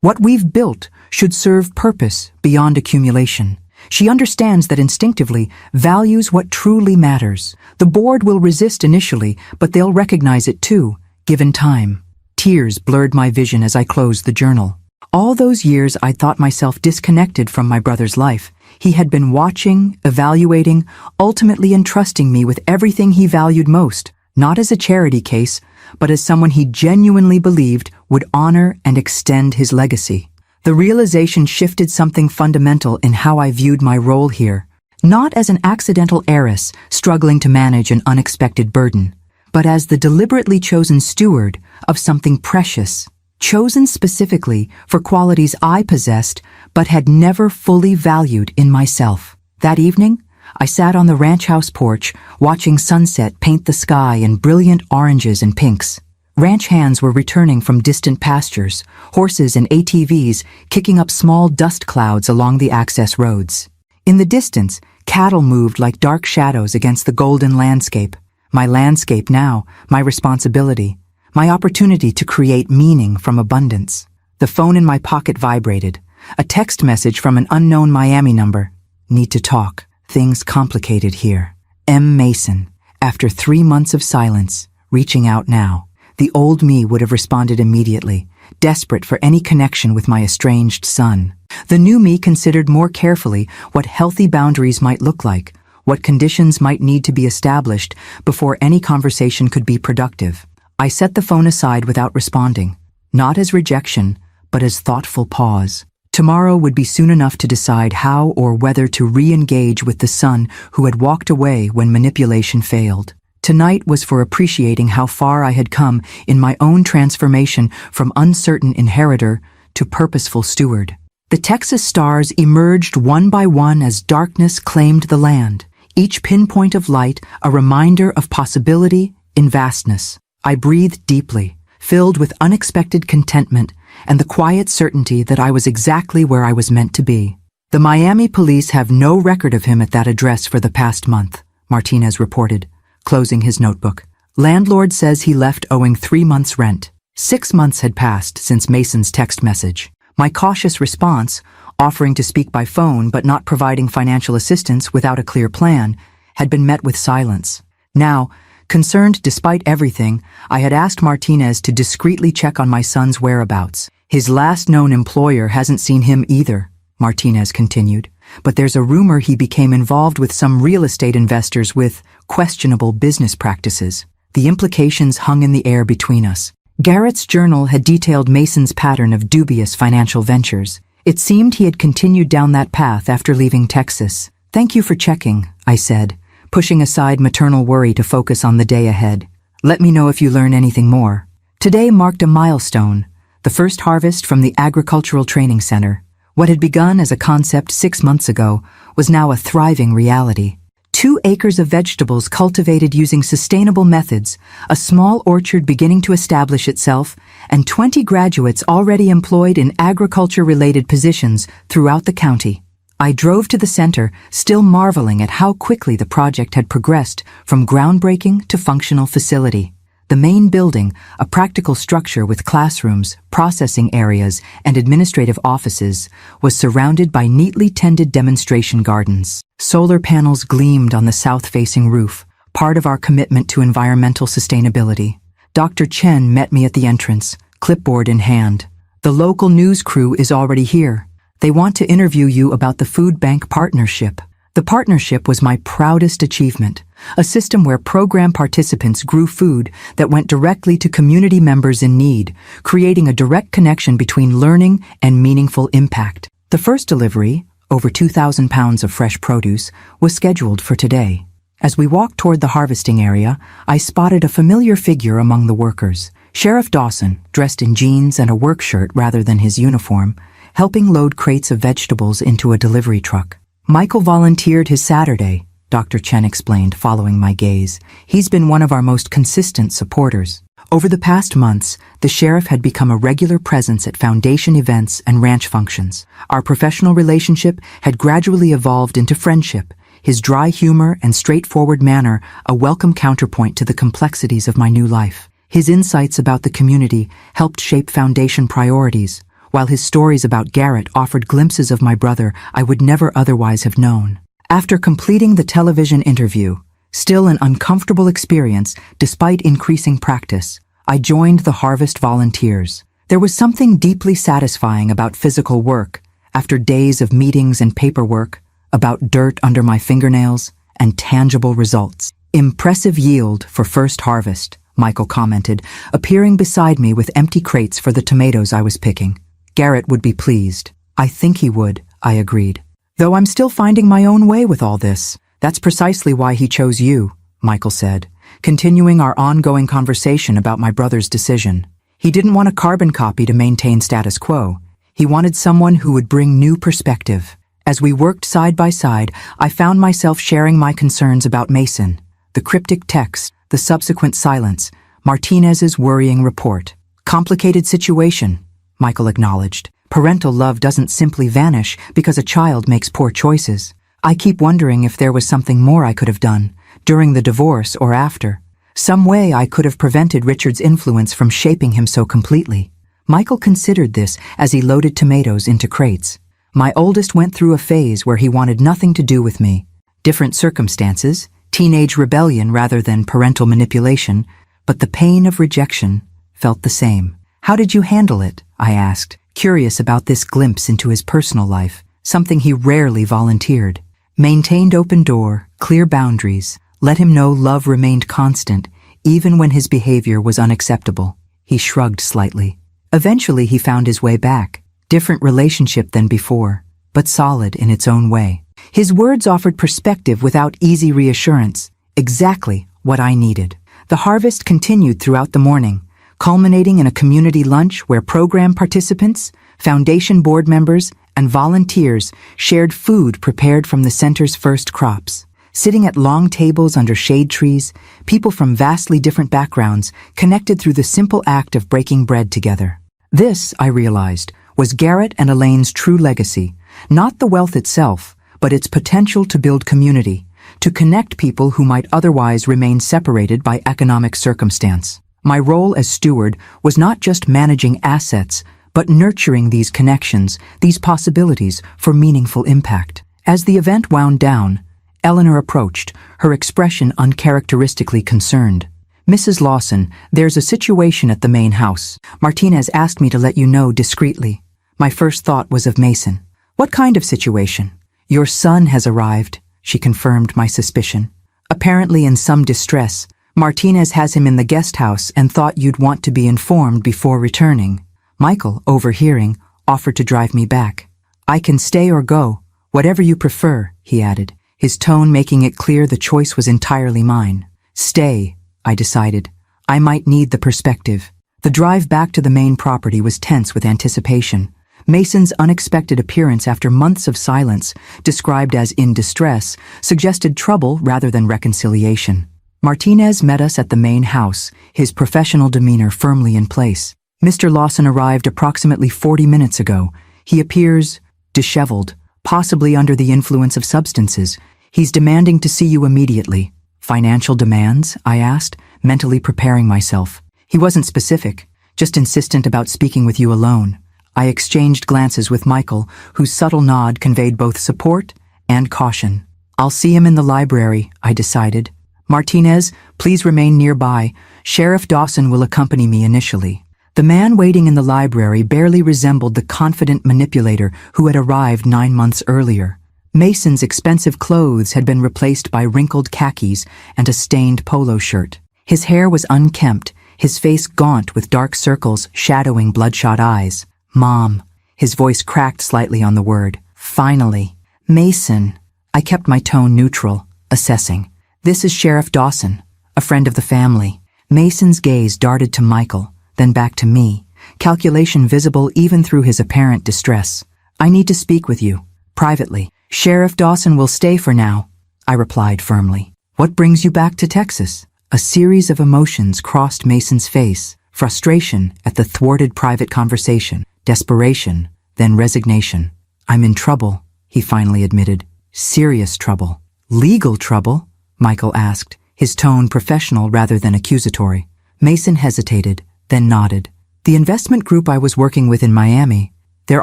A: What we've built should serve purpose beyond accumulation. She understands that instinctively, values what truly matters. The board will resist initially, but they'll recognize it too, given time. Tears blurred my vision as I closed the journal. All those years I thought myself disconnected from my brother's life. He had been watching, evaluating, ultimately entrusting me with everything he valued most, not as a charity case, but as someone he genuinely believed would honor and extend his legacy. The realization shifted something fundamental in how I viewed my role here, not as an accidental heiress struggling to manage an unexpected burden, but as the deliberately chosen steward of something precious, chosen specifically for qualities I possessed but had never fully valued in myself. That evening, I sat on the ranch house porch, watching sunset paint the sky in brilliant oranges and pinks. Ranch hands were returning from distant pastures, horses and ATVs kicking up small dust clouds along the access roads. In the distance, cattle moved like dark shadows against the golden landscape. My landscape now, my responsibility, my opportunity to create meaning from abundance. The phone in my pocket vibrated. A text message from an unknown Miami number. "Need to talk. Things complicated here. M. Mason." After 3 months of silence, reaching out now. The old me would have responded immediately, desperate for any connection with my estranged son. The new me considered more carefully what healthy boundaries might look like, what conditions might need to be established before any conversation could be productive. I set the phone aside without responding, not as rejection, but as thoughtful pause. Tomorrow would be soon enough to decide how or whether to re-engage with the son who had walked away when manipulation failed. Tonight was for appreciating how far I had come in my own transformation from uncertain inheritor to purposeful steward. The Texas stars emerged one by one as darkness claimed the land, each pinpoint of light a reminder of possibility in vastness. I breathed deeply, filled with unexpected contentment and the quiet certainty that I was exactly where I was meant to be. "The Miami police have no record of him at that address for the past month," Martinez reported, closing his notebook. "Landlord says he left owing 3 months' rent. 6 months had passed since Mason's text message. My cautious response, offering to speak by phone but not providing financial assistance without a clear plan, had been met with silence. Now, concerned despite everything, I had asked Martinez to discreetly check on my son's whereabouts. His last known employer hasn't seen him either, Martinez continued, but there's a rumor he became involved with some real estate investors with questionable business practices. The implications hung in the air between us. Garrett's journal had detailed Mason's pattern of dubious financial ventures. It seemed he had continued down that path after leaving Texas. "Thank you for checking," I said, pushing aside maternal worry to focus on the day ahead. "Let me know if you learn anything more." Today marked a milestone, the first harvest from the Agricultural Training Center. What had begun as a concept 6 months ago was now a thriving reality. 2 acres of vegetables cultivated using sustainable methods, a small orchard beginning to establish itself, and 20 graduates already employed in agriculture-related positions throughout the county. I drove to the center, still marveling at how quickly the project had progressed from groundbreaking to functional facility. The main building, a practical structure with classrooms, processing areas, and administrative offices, was surrounded by neatly tended demonstration gardens. Solar panels gleamed on the south-facing roof, part of our commitment to environmental sustainability. Dr. Chen met me at the entrance, clipboard in hand. "The local news crew is already here. They want to interview you about the food bank partnership." The partnership was my proudest achievement, a system where program participants grew food that went directly to community members in need, creating a direct connection between learning and meaningful impact. The first delivery, over 2,000 pounds of fresh produce, was scheduled for today. As we walked toward the harvesting area, I spotted a familiar figure among the workers. Sheriff Dawson, dressed in jeans and a work shirt rather than his uniform, helping load crates of vegetables into a delivery truck. "Michael volunteered his Saturday," Dr. Chen explained, following my gaze. "He's been one of our most consistent supporters." Over the past months, the sheriff had become a regular presence at foundation events and ranch functions. Our professional relationship had gradually evolved into friendship, his dry humor and straightforward manner a welcome counterpoint to the complexities of my new life. His insights about the community helped shape foundation priorities, while his stories about Garrett offered glimpses of my brother I would never otherwise have known. After completing the television interview, still an uncomfortable experience despite increasing practice, I joined the Harvest volunteers. There was something deeply satisfying about physical work, after days of meetings and paperwork, about dirt under my fingernails, and tangible results. "Impressive yield for first harvest," Michael commented, appearing beside me with empty crates for the tomatoes I was picking. "Garrett would be pleased." "I think he would," I agreed. "Though I'm still finding my own way with all this. That's precisely why he chose you," Michael said, continuing our ongoing conversation about my brother's decision. He didn't want a carbon copy to maintain status quo. He wanted someone who would bring new perspective. As we worked side by side, I found myself sharing my concerns about Mason, the cryptic text, the subsequent silence, Martinez's worrying report. "Complicated situation," Michael acknowledged. "Parental love doesn't simply vanish because a child makes poor choices. I keep wondering if there was something more I could have done, during the divorce or after. Some way I could have prevented Richard's influence from shaping him so completely." Michael considered this as he loaded tomatoes into crates. "My oldest went through a phase where he wanted nothing to do with me. Different circumstances, teenage rebellion rather than parental manipulation, but the pain of rejection felt the same." "How did you handle it?" I asked, curious about this glimpse into his personal life, something he rarely volunteered. "Maintained open door, clear boundaries, let him know love remained constant, even when his behavior was unacceptable." He shrugged slightly. "Eventually he found his way back. Different relationship than before, but solid in its own way." His words offered perspective without easy reassurance, exactly what I needed. The harvest continued throughout the morning, culminating in a community lunch where program participants, foundation board members, and volunteers shared food prepared from the center's first crops. Sitting at long tables under shade trees, people from vastly different backgrounds connected through the simple act of breaking bread together. This, I realized, was Garrett and Elaine's true legacy, not the wealth itself, but its potential to build community, to connect people who might otherwise remain separated by economic circumstance. My role as steward was not just managing assets, but nurturing these connections, these possibilities for meaningful impact. As the event wound down, Eleanor approached, her expression uncharacteristically concerned. "Mrs. Lawson, there's a situation at the main house. Martinez asked me to let you know discreetly." My first thought was of Mason. "What kind of situation?" "Your son has arrived," she confirmed my suspicion. "Apparently in some distress. Martinez has him in the guest house and thought you'd want to be informed before returning." Michael, overhearing, offered to drive me back. "I can stay or go, whatever you prefer," he added, his tone making it clear the choice was entirely mine. "Stay," I decided. I might need the perspective. The drive back to the main property was tense with anticipation. Mason's unexpected appearance after months of silence, described as in distress, suggested trouble rather than reconciliation. Martinez met us at the main house, his professional demeanor firmly in place. "Mr. Lawson arrived approximately 40 minutes ago. He appears disheveled, possibly under the influence of substances. He's demanding to see you immediately." "Financial demands?" I asked, mentally preparing myself. He wasn't specific, just insistent about speaking with you alone. I exchanged glances with Michael, whose subtle nod conveyed both support and caution. "I'll see him in the library," I decided. "Martinez, please remain nearby. Sheriff Dawson will accompany me initially." The man waiting in the library barely resembled the confident manipulator who had arrived 9 months earlier. Mason's expensive clothes had been replaced by wrinkled khakis and a stained polo shirt. His hair was unkempt, his face gaunt with dark circles shadowing bloodshot eyes. "Mom," his voice cracked slightly on the word. "Finally." "Mason." I kept my tone neutral, assessing. "This is Sheriff Dawson, a friend of the family." Mason's gaze darted to Michael, then back to me, calculation visible even through his apparent distress. "I need to speak with you, privately." "Sheriff Dawson will stay for now," I replied firmly. "What brings you back to Texas?" A series of emotions crossed Mason's face: frustration at the thwarted private conversation, desperation, then resignation. "I'm in trouble," he finally admitted. "Serious trouble." "Legal trouble?" Michael asked, his tone professional rather than accusatory. Mason hesitated, then nodded. "The investment group I was working with in Miami. There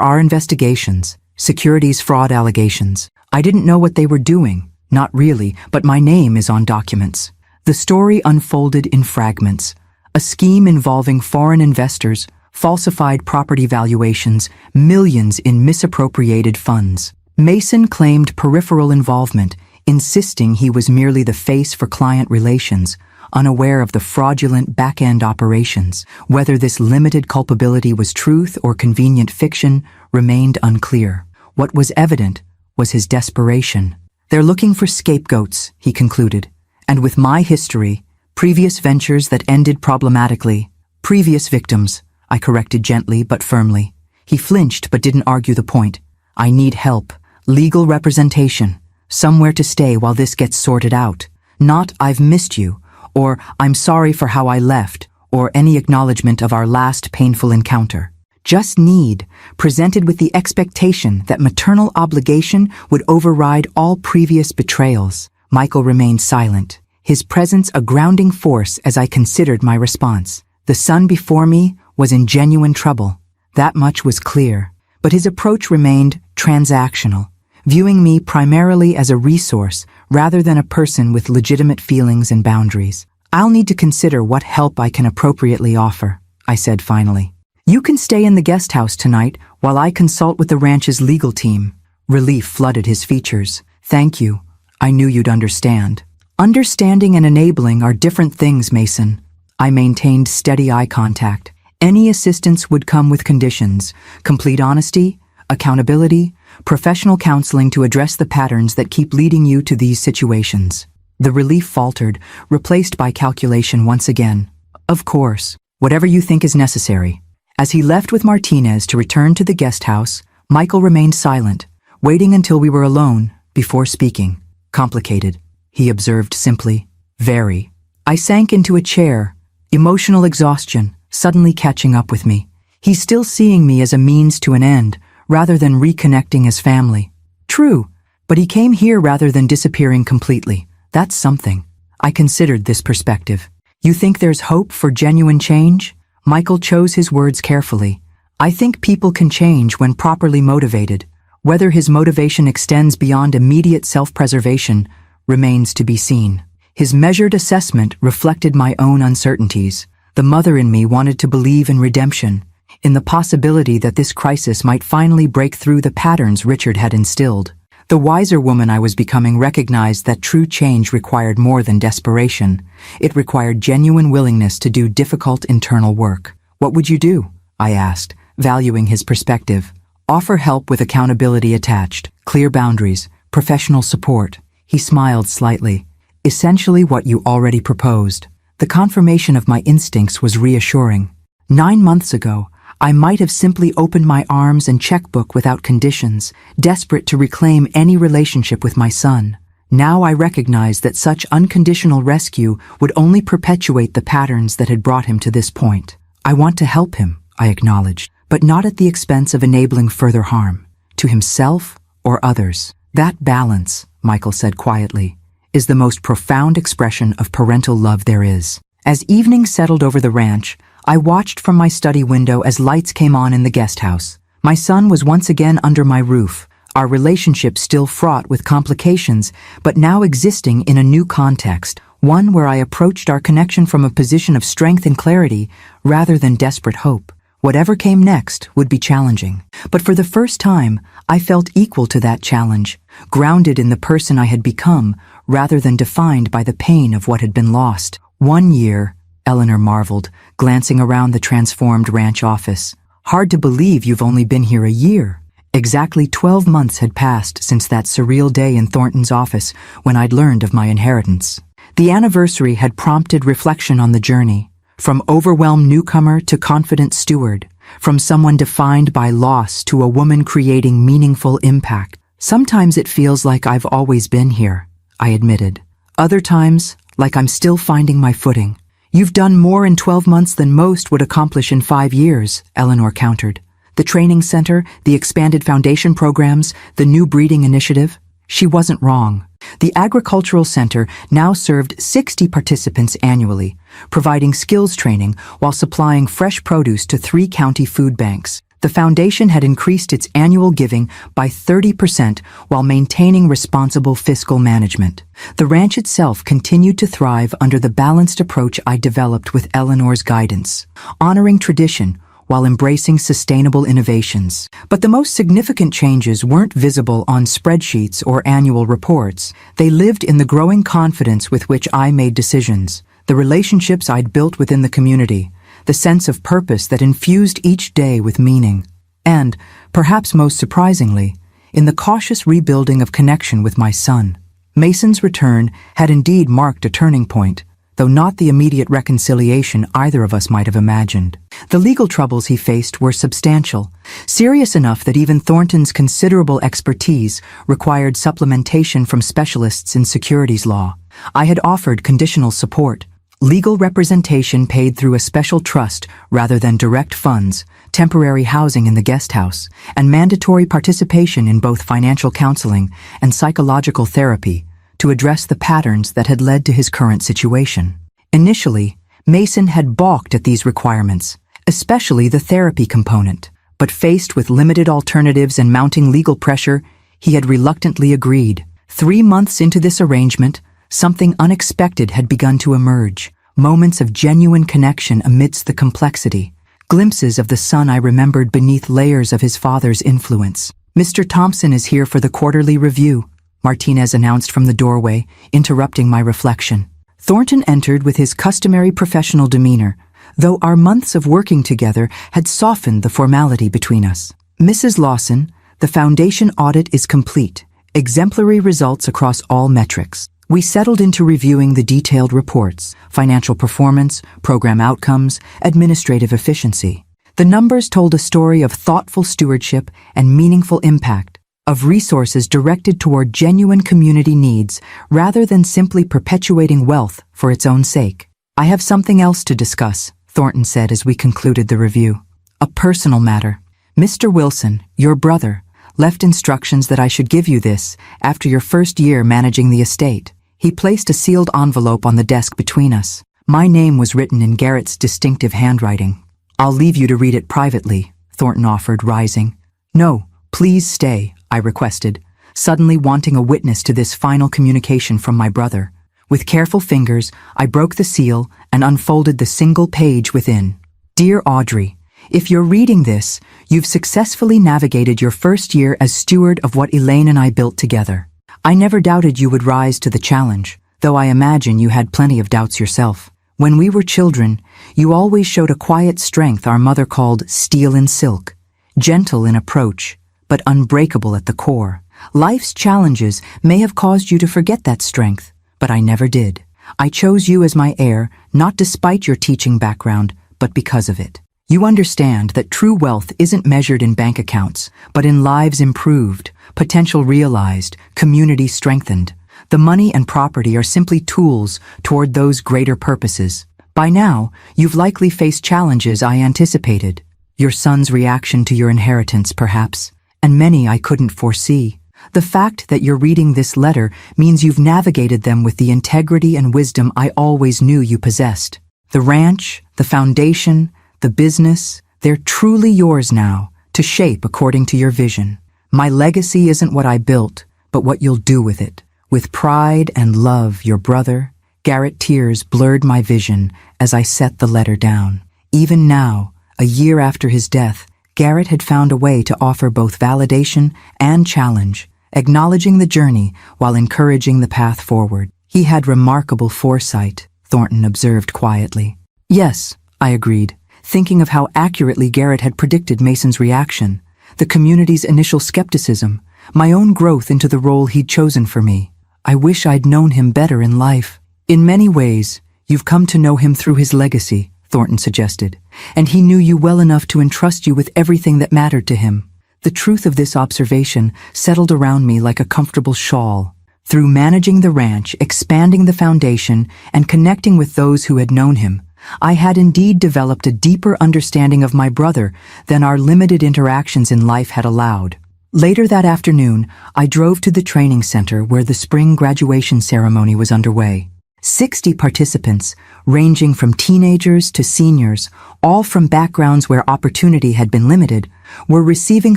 A: are investigations. Securities fraud allegations. I didn't know what they were doing, not really, but my name is on documents." The story unfolded in fragments. A scheme involving foreign investors, falsified property valuations, millions in misappropriated funds. Mason claimed peripheral involvement, insisting he was merely the face for client relations, unaware of the fraudulent back-end operations. Whether this limited culpability was truth or convenient fiction remained unclear. What was evident was his desperation. "They're looking for scapegoats," he concluded. "And with my history, previous ventures that ended problematically, previous victims," I corrected gently but firmly. He flinched but didn't argue the point. "I need help, legal representation, somewhere to stay while this gets sorted out. Not 'I've missed you,' or 'I'm sorry for how I left,' or any acknowledgement of our last painful encounter. Just need, presented with the expectation that maternal obligation would override all previous betrayals." Michael remained silent, his presence a grounding force as I considered my response. The son before me was in genuine trouble. That much was clear. But his approach remained transactional, viewing me primarily as a resource rather than a person with legitimate feelings and boundaries. "I'll need to consider what help I can appropriately offer," I said finally. "You can stay in the guest house tonight while I consult with the ranch's legal team." Relief flooded his features. "Thank you. I knew you'd understand." "Understanding and enabling are different things, Mason." I maintained steady eye contact. "Any assistance would come with conditions: complete honesty, accountability, professional counseling to address the patterns that keep leading you to these situations." The relief faltered, replaced by calculation once again. "Of course, whatever you think is necessary." As he left with Martinez to return to the guest house, Michael remained silent, waiting until we were alone before speaking. "Complicated," he observed simply. "Very." I sank into a chair, emotional exhaustion suddenly catching up with me. He's still seeing me as a means to an end, rather than reconnecting as family. True, but he came here rather than disappearing completely. That's something. I considered this perspective. "You think there's hope for genuine change?" Michael chose his words carefully. I think people can change when properly motivated. Whether his motivation extends beyond immediate self-preservation remains to be seen. His measured assessment reflected my own uncertainties. The mother in me wanted to believe in redemption, in the possibility that this crisis might finally break through the patterns Richard had instilled. The wiser woman I was becoming recognized that true change required more than desperation. It required genuine willingness to do difficult internal work. "What would you do?" I asked, valuing his perspective. "Offer help with accountability attached, clear boundaries, professional support." He smiled slightly. "Essentially what you already proposed." The confirmation of my instincts was reassuring. 9 months ago, I might have simply opened my arms and checkbook without conditions, desperate to reclaim any relationship with my son. Now I recognize that such unconditional rescue would only perpetuate the patterns that had brought him to this point. "I want to help him," I acknowledged, "but not at the expense of enabling further harm, to himself or others." "That balance," Michael said quietly, "is the most profound expression of parental love there is." As evening settled over the ranch, I watched from my study window as lights came on in the guest house. My son was once again under my roof, our relationship still fraught with complications, but now existing in a new context, one where I approached our connection from a position of strength and clarity rather than desperate hope. Whatever came next would be challenging. But for the first time, I felt equal to that challenge, grounded in the person I had become rather than defined by the pain of what had been lost. 1 year, Eleanor marveled, glancing around the transformed ranch office. "Hard to believe you've only been here a year." Exactly 12 months had passed since that surreal day in Thornton's office when I'd learned of my inheritance. The anniversary had prompted reflection on the journey, from overwhelmed newcomer to confident steward, from someone defined by loss to a woman creating meaningful impact. "Sometimes it feels like I've always been here," I admitted. "Other times, like I'm still finding my footing." "You've done more in 12 months than most would accomplish in 5 years, Eleanor countered. "The training center, the expanded foundation programs, the new breeding initiative." She wasn't wrong. The agricultural center now served 60 participants annually, providing skills training while supplying fresh produce to 3 county food banks. The foundation had increased its annual giving by 30% while maintaining responsible fiscal management. The ranch itself continued to thrive under the balanced approach I developed with Eleanor's guidance, honoring tradition while embracing sustainable innovations. But the most significant changes weren't visible on spreadsheets or annual reports. They lived in the growing confidence with which I made decisions, the relationships I'd built within the community, the sense of purpose that infused each day with meaning, and, perhaps most surprisingly, in the cautious rebuilding of connection with my son. Mason's return had indeed marked a turning point, though not the immediate reconciliation either of us might have imagined. The legal troubles he faced were substantial, serious enough that even Thornton's considerable expertise required supplementation from specialists in securities law. I had offered conditional support, legal representation paid through a special trust rather than direct funds, temporary housing in the guest house, and mandatory participation in both financial counseling and psychological therapy to address the patterns that had led to his current situation. Initially, Mason had balked at these requirements, especially the therapy component, but faced with limited alternatives and mounting legal pressure, he had reluctantly agreed. 3 months into this arrangement, something unexpected had begun to emerge, moments of genuine connection amidst the complexity, glimpses of the son I remembered beneath layers of his father's influence. "Mr. Thompson is here for the quarterly review," Martinez announced from the doorway, interrupting my reflection. Thornton entered with his customary professional demeanor, though our months of working together had softened the formality between us. "Mrs. Lawson, the foundation audit is complete, exemplary results across all metrics." We settled into reviewing the detailed reports, financial performance, program outcomes, administrative efficiency. The numbers told a story of thoughtful stewardship and meaningful impact, of resources directed toward genuine community needs rather than simply perpetuating wealth for its own sake. "I have something else to discuss," Thornton said as we concluded the review. "A personal matter. Mr. Wilson, your brother, left instructions that I should give you this after your first year managing the estate." He placed a sealed envelope on the desk between us. My name was written in Garrett's distinctive handwriting. "I'll leave you to read it privately," Thornton offered, rising. No, please stay, I requested, suddenly wanting a witness to this final communication from my brother. With careful fingers, I broke the seal and unfolded the single page within. Dear Audrey, if you're reading this, you've successfully navigated your first year as steward of what Elaine and I built together. I never doubted you would rise to the challenge, though I imagine you had plenty of doubts yourself. When we were children, you always showed a quiet strength our mother called steel and silk, gentle in approach, but unbreakable at the core. Life's challenges may have caused you to forget that strength, but I never did. I chose you as my heir, not despite your teaching background, but because of it. You understand that true wealth isn't measured in bank accounts, but in lives improved, potential realized, community strengthened. The money and property are simply tools toward those greater purposes. By now, you've likely faced challenges I anticipated. Your son's reaction to your inheritance, perhaps, and many I couldn't foresee. The fact that you're reading this letter means you've navigated them with the integrity and wisdom I always knew you possessed. The ranch, the foundation, the business, they're truly yours now, to shape according to your vision. My legacy isn't what I built, but what you'll do with it. With pride and love, your brother. Garrett. Tears blurred my vision as I set the letter down. Even now, a year after his death, Garrett had found a way to offer both validation and challenge, acknowledging the journey while encouraging the path forward. He had remarkable foresight, Thornton observed quietly. Yes, I agreed, thinking of how accurately Garrett had predicted Mason's reaction, the community's initial skepticism, my own growth into the role he'd chosen for me. I wish I'd known him better in life. In many ways, you've come to know him through his legacy, Thornton suggested, and he knew you well enough to entrust you with everything that mattered to him. The truth of this observation settled around me like a comfortable shawl. Through managing the ranch, expanding the foundation, and connecting with those who had known him, I had indeed developed a deeper understanding of my brother than our limited interactions in life had allowed. Later that afternoon, I drove to the training center where the spring graduation ceremony was underway. 60 participants, ranging from teenagers to seniors, all from backgrounds where opportunity had been limited, were receiving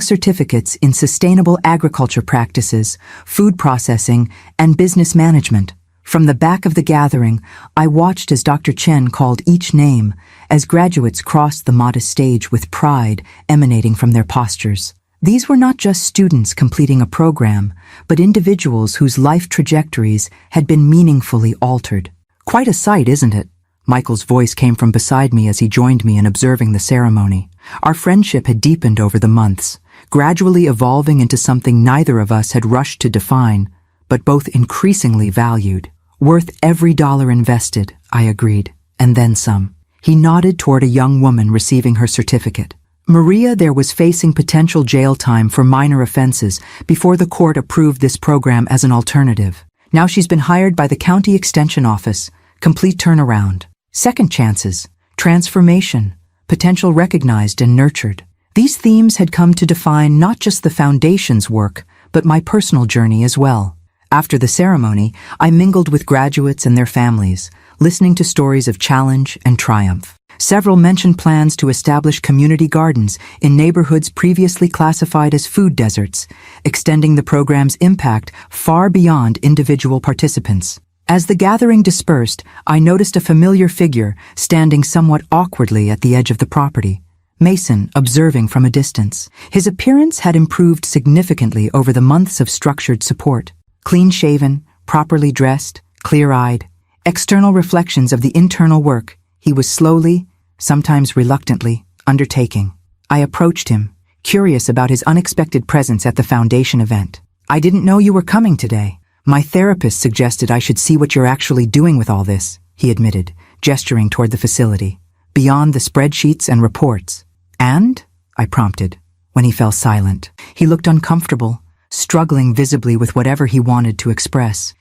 A: certificates in sustainable agriculture practices, food processing, and business management. From the back of the gathering, I watched as Dr. Chen called each name, as graduates crossed the modest stage with pride emanating from their postures. These were not just students completing a program, but individuals whose life trajectories had been meaningfully altered. Quite a sight, isn't it? Michael's voice came from beside me as he joined me in observing the ceremony. Our friendship had deepened over the months, gradually evolving into something neither of us had rushed to define, but both increasingly valued. Worth every dollar invested, I agreed, and then some. He nodded toward a young woman receiving her certificate. Maria there was facing potential jail time for minor offenses before the court approved this program as an alternative. Now she's been hired by the county extension office. Complete turnaround. Second chances. Transformation. Potential recognized and nurtured. These themes had come to define not just the foundation's work, but my personal journey as well. After the ceremony, I mingled with graduates and their families, listening to stories of challenge and triumph. Several mentioned plans to establish community gardens in neighborhoods previously classified as food deserts, extending the program's impact far beyond individual participants. As the gathering dispersed, I noticed a familiar figure standing somewhat awkwardly at the edge of the property. Mason, observing from a distance. His appearance had improved significantly over the months of structured support. Clean-shaven, properly dressed, clear-eyed. External reflections of the internal work he was slowly, sometimes reluctantly, undertaking. I approached him, curious about his unexpected presence at the foundation event. I didn't know you were coming today. My therapist suggested I should see what you're actually doing with all this, he admitted, gesturing toward the facility, beyond the spreadsheets and reports. And? I prompted, when he fell silent. He looked uncomfortable, struggling visibly with whatever he wanted to express.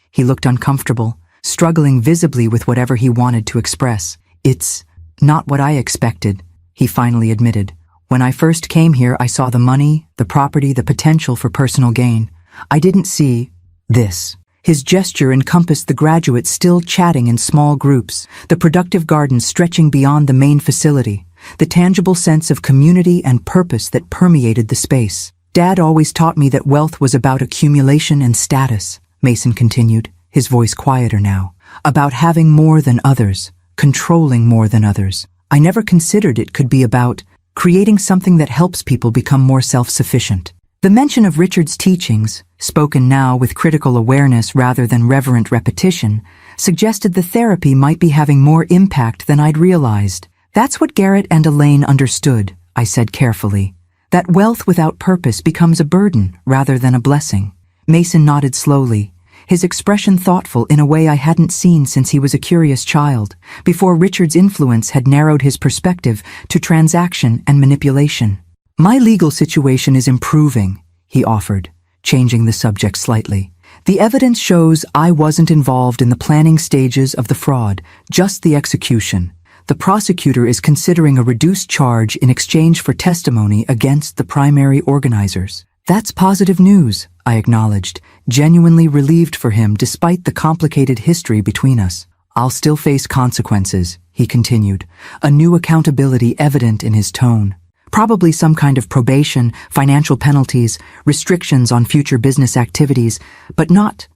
A: It's not what I expected, he finally admitted. When I first came here, I saw the money, the property, the potential for personal gain. I didn't see this. His gesture encompassed the graduates still chatting in small groups, the productive gardens stretching beyond the main facility, the tangible sense of community and purpose that permeated the space. Dad always taught me that wealth was about accumulation and status, Mason continued, his voice quieter now. About having more than others, controlling more than others. I never considered it could be about creating something that helps people become more self-sufficient. The mention of Richard's teachings, spoken now with critical awareness rather than reverent repetition, suggested the therapy might be having more impact than I'd realized. That's what Garrett and Elaine understood, I said carefully. That wealth without purpose becomes a burden rather than a blessing. Mason nodded slowly, his expression thoughtful in a way I hadn't seen since he was a curious child, before Richard's influence had narrowed his perspective to transaction and manipulation. My legal situation is improving, he offered, changing the subject slightly. The evidence shows I wasn't involved in the planning stages of the fraud, just the execution. The prosecutor is considering a reduced charge in exchange for testimony against the primary organizers. That's positive news, I acknowledged, genuinely relieved for him despite the complicated history between us. I'll still face consequences, he continued, a new accountability evident in his tone. Probably some kind of probation, financial penalties, restrictions on future business activities, but not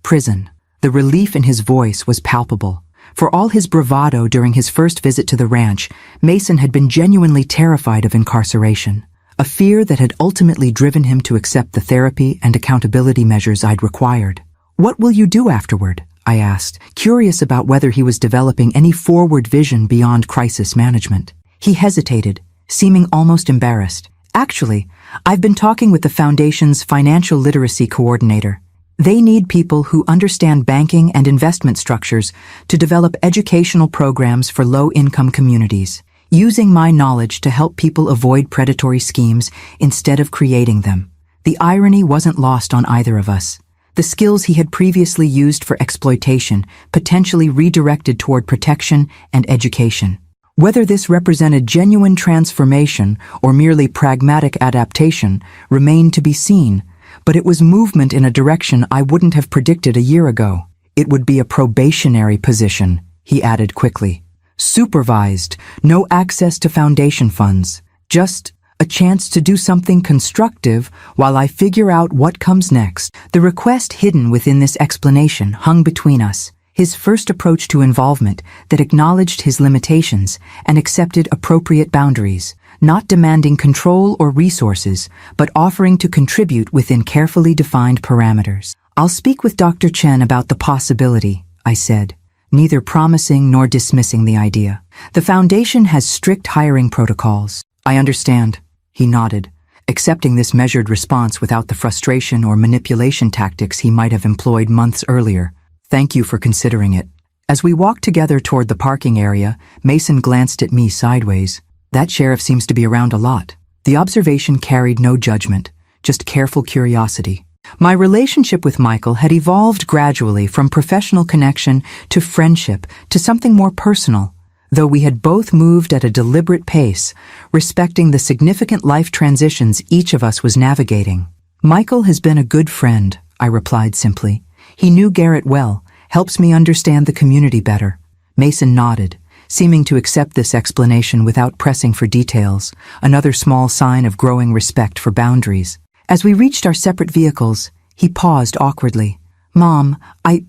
A: prison. The relief in his voice was palpable. For all his bravado during his first visit to the ranch, Mason had been genuinely terrified of incarceration, a fear that had ultimately driven him to accept the therapy and accountability measures I'd required. What will you do afterward? I asked, curious about whether he was developing any forward vision beyond crisis management. He hesitated, seeming almost embarrassed. Actually, I've been talking with the Foundation's financial literacy coordinator. They need people who understand banking and investment structures to develop educational programs for low-income communities, using my knowledge to help people avoid predatory schemes instead of creating them. The irony wasn't lost on either of us. The skills he had previously used for exploitation potentially redirected toward protection and education. Whether this represented genuine transformation or merely pragmatic adaptation remained to be seen, but it was movement in a direction I wouldn't have predicted a year ago. It would be a probationary position, he added quickly. Supervised, no access to foundation funds, just a chance to do something constructive while I figure out what comes next. The request hidden within this explanation hung between us. His first approach to involvement that acknowledged his limitations and accepted appropriate boundaries, not demanding control or resources, but offering to contribute within carefully defined parameters. I'll speak with Dr. Chen about the possibility, I said, neither promising nor dismissing the idea. The Foundation has strict hiring protocols. I understand, he nodded, accepting this measured response without the frustration or manipulation tactics he might have employed months earlier. Thank you for considering it. As we walked together toward the parking area, Mason glanced at me sideways. That sheriff seems to be around a lot. The observation carried no judgment, just careful curiosity. My relationship with Michael had evolved gradually from professional connection to friendship to something more personal, though we had both moved at a deliberate pace, respecting the significant life transitions each of us was navigating. Michael has been a good friend, I replied simply. He knew Garrett well, helps me understand the community better. Mason nodded, seeming to accept this explanation without pressing for details, another small sign of growing respect for boundaries. As we reached our separate vehicles, he paused awkwardly. Mom, I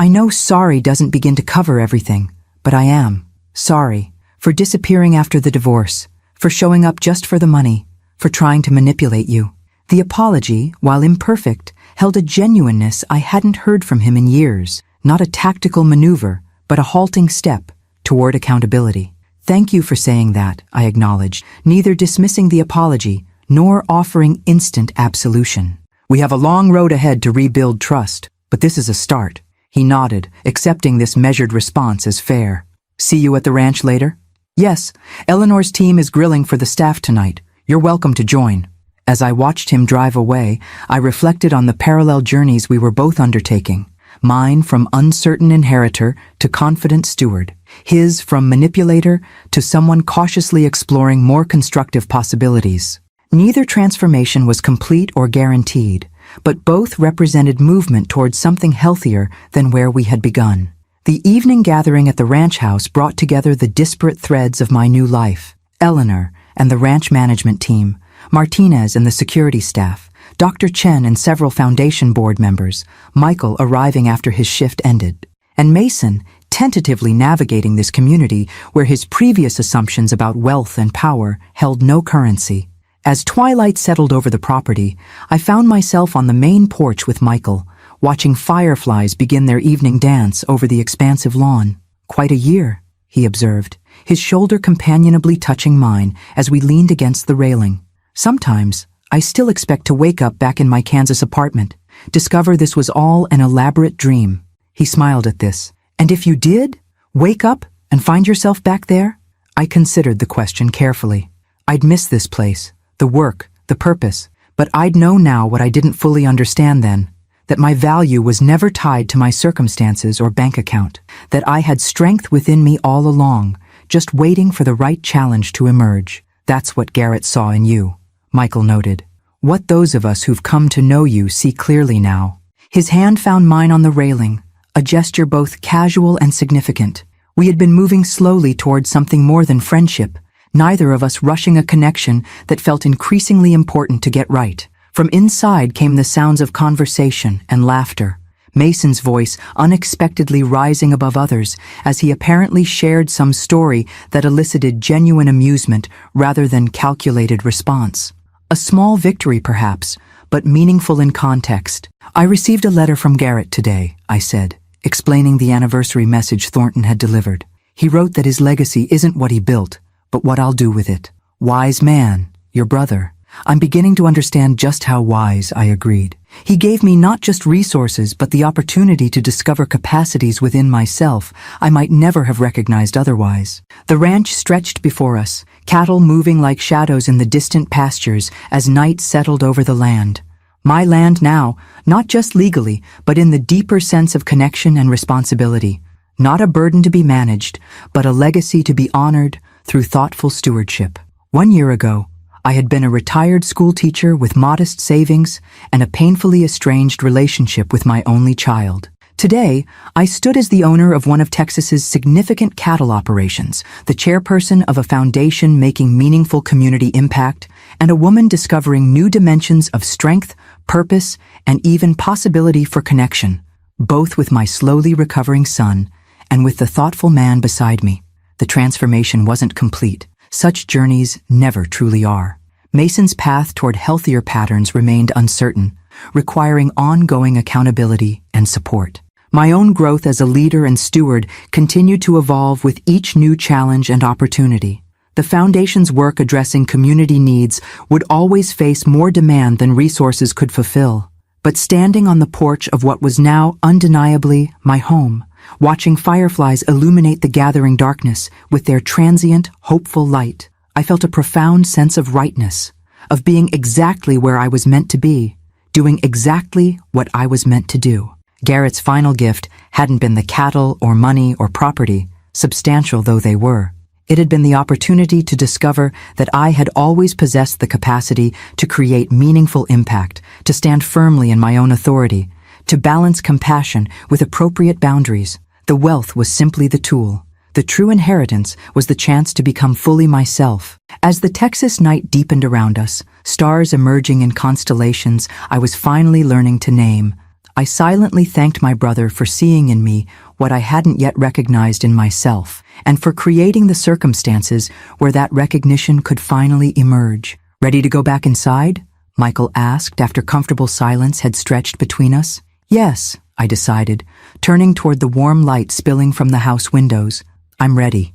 A: know sorry doesn't begin to cover everything, but I am sorry for disappearing after the divorce, for showing up just for the money, for trying to manipulate you. The apology, while imperfect, held a genuineness I hadn't heard from him in years, not a tactical maneuver, but a halting step toward accountability. Thank you for saying that, I acknowledged, neither dismissing the apology nor offering instant absolution. We have a long road ahead to rebuild trust, but this is a start. He nodded, accepting this measured response as fair. See you at the ranch later? Yes, Eleanor's team is grilling for the staff tonight. You're welcome to join. As I watched him drive away, I reflected on the parallel journeys we were both undertaking. Mine from uncertain inheritor to confident steward. His from manipulator to someone cautiously exploring more constructive possibilities. Neither transformation was complete or guaranteed, but both represented movement towards something healthier than where we had begun. The evening gathering at the ranch house brought together the disparate threads of my new life. Eleanor and the ranch management team, Martinez and the security staff, Dr. Chen and several foundation board members, Michael arriving after his shift ended, and Mason tentatively navigating this community where his previous assumptions about wealth and power held no currency. As twilight settled over the property, I found myself on the main porch with Michael, watching fireflies begin their evening dance over the expansive lawn. "Quite a year," he observed, his shoulder companionably touching mine as we leaned against the railing. "Sometimes, I still expect to wake up back in my Kansas apartment, discover this was all an elaborate dream." He smiled at this. "And if you did, wake up and find yourself back there?" I considered the question carefully. I'd miss this place, the work, the purpose, but I'd know now what I didn't fully understand then, that my value was never tied to my circumstances or bank account, that I had strength within me all along, just waiting for the right challenge to emerge. "That's what Garrett saw in you," Michael noted. "What those of us who've come to know you see clearly now." His hand found mine on the railing, a gesture both casual and significant. We had been moving slowly towards something more than friendship, neither of us rushing a connection that felt increasingly important to get right. From inside came the sounds of conversation and laughter, Mason's voice unexpectedly rising above others as he apparently shared some story that elicited genuine amusement rather than calculated response. A small victory, perhaps, but meaningful in context. "I received a letter from Garrett today," I said, explaining the anniversary message Thornton had delivered. "He wrote that his legacy isn't what he built, but what I'll do with it." "Wise man, your brother." "I'm beginning to understand just how wise," I agreed. "He gave me not just resources, but the opportunity to discover capacities within myself I might never have recognized otherwise." The ranch stretched before us, cattle moving like shadows in the distant pastures as night settled over the land. My land now, not just legally, but in the deeper sense of connection and responsibility. Not a burden to be managed, but a legacy to be honored through thoughtful stewardship. 1 year ago, I had been a retired school teacher with modest savings and a painfully estranged relationship with my only child. Today, I stood as the owner of one of Texas's significant cattle operations, the chairperson of a foundation making meaningful community impact, and a woman discovering new dimensions of strength, purpose, and even possibility for connection, both with my slowly recovering son and with the thoughtful man beside me. The transformation wasn't complete. Such journeys never truly are. Mason's path toward healthier patterns remained uncertain, requiring ongoing accountability and support. My own growth as a leader and steward continued to evolve with each new challenge and opportunity. The Foundation's work addressing community needs would always face more demand than resources could fulfill. But standing on the porch of what was now undeniably my home, watching fireflies illuminate the gathering darkness with their transient, hopeful light, I felt a profound sense of rightness, of being exactly where I was meant to be, doing exactly what I was meant to do. Garrett's final gift hadn't been the cattle or money or property, substantial though they were. It had been the opportunity to discover that I had always possessed the capacity to create meaningful impact, to stand firmly in my own authority, to balance compassion with appropriate boundaries. The wealth was simply the tool. The true inheritance was the chance to become fully myself. As the Texas night deepened around us, stars emerging in constellations I was finally learning to name, I silently thanked my brother for seeing in me what I hadn't yet recognized in myself, and for creating the circumstances where that recognition could finally emerge. "Ready to go back inside?" Michael asked after comfortable silence had stretched between us. "Yes," I decided, turning toward the warm light spilling from the house windows. "I'm ready."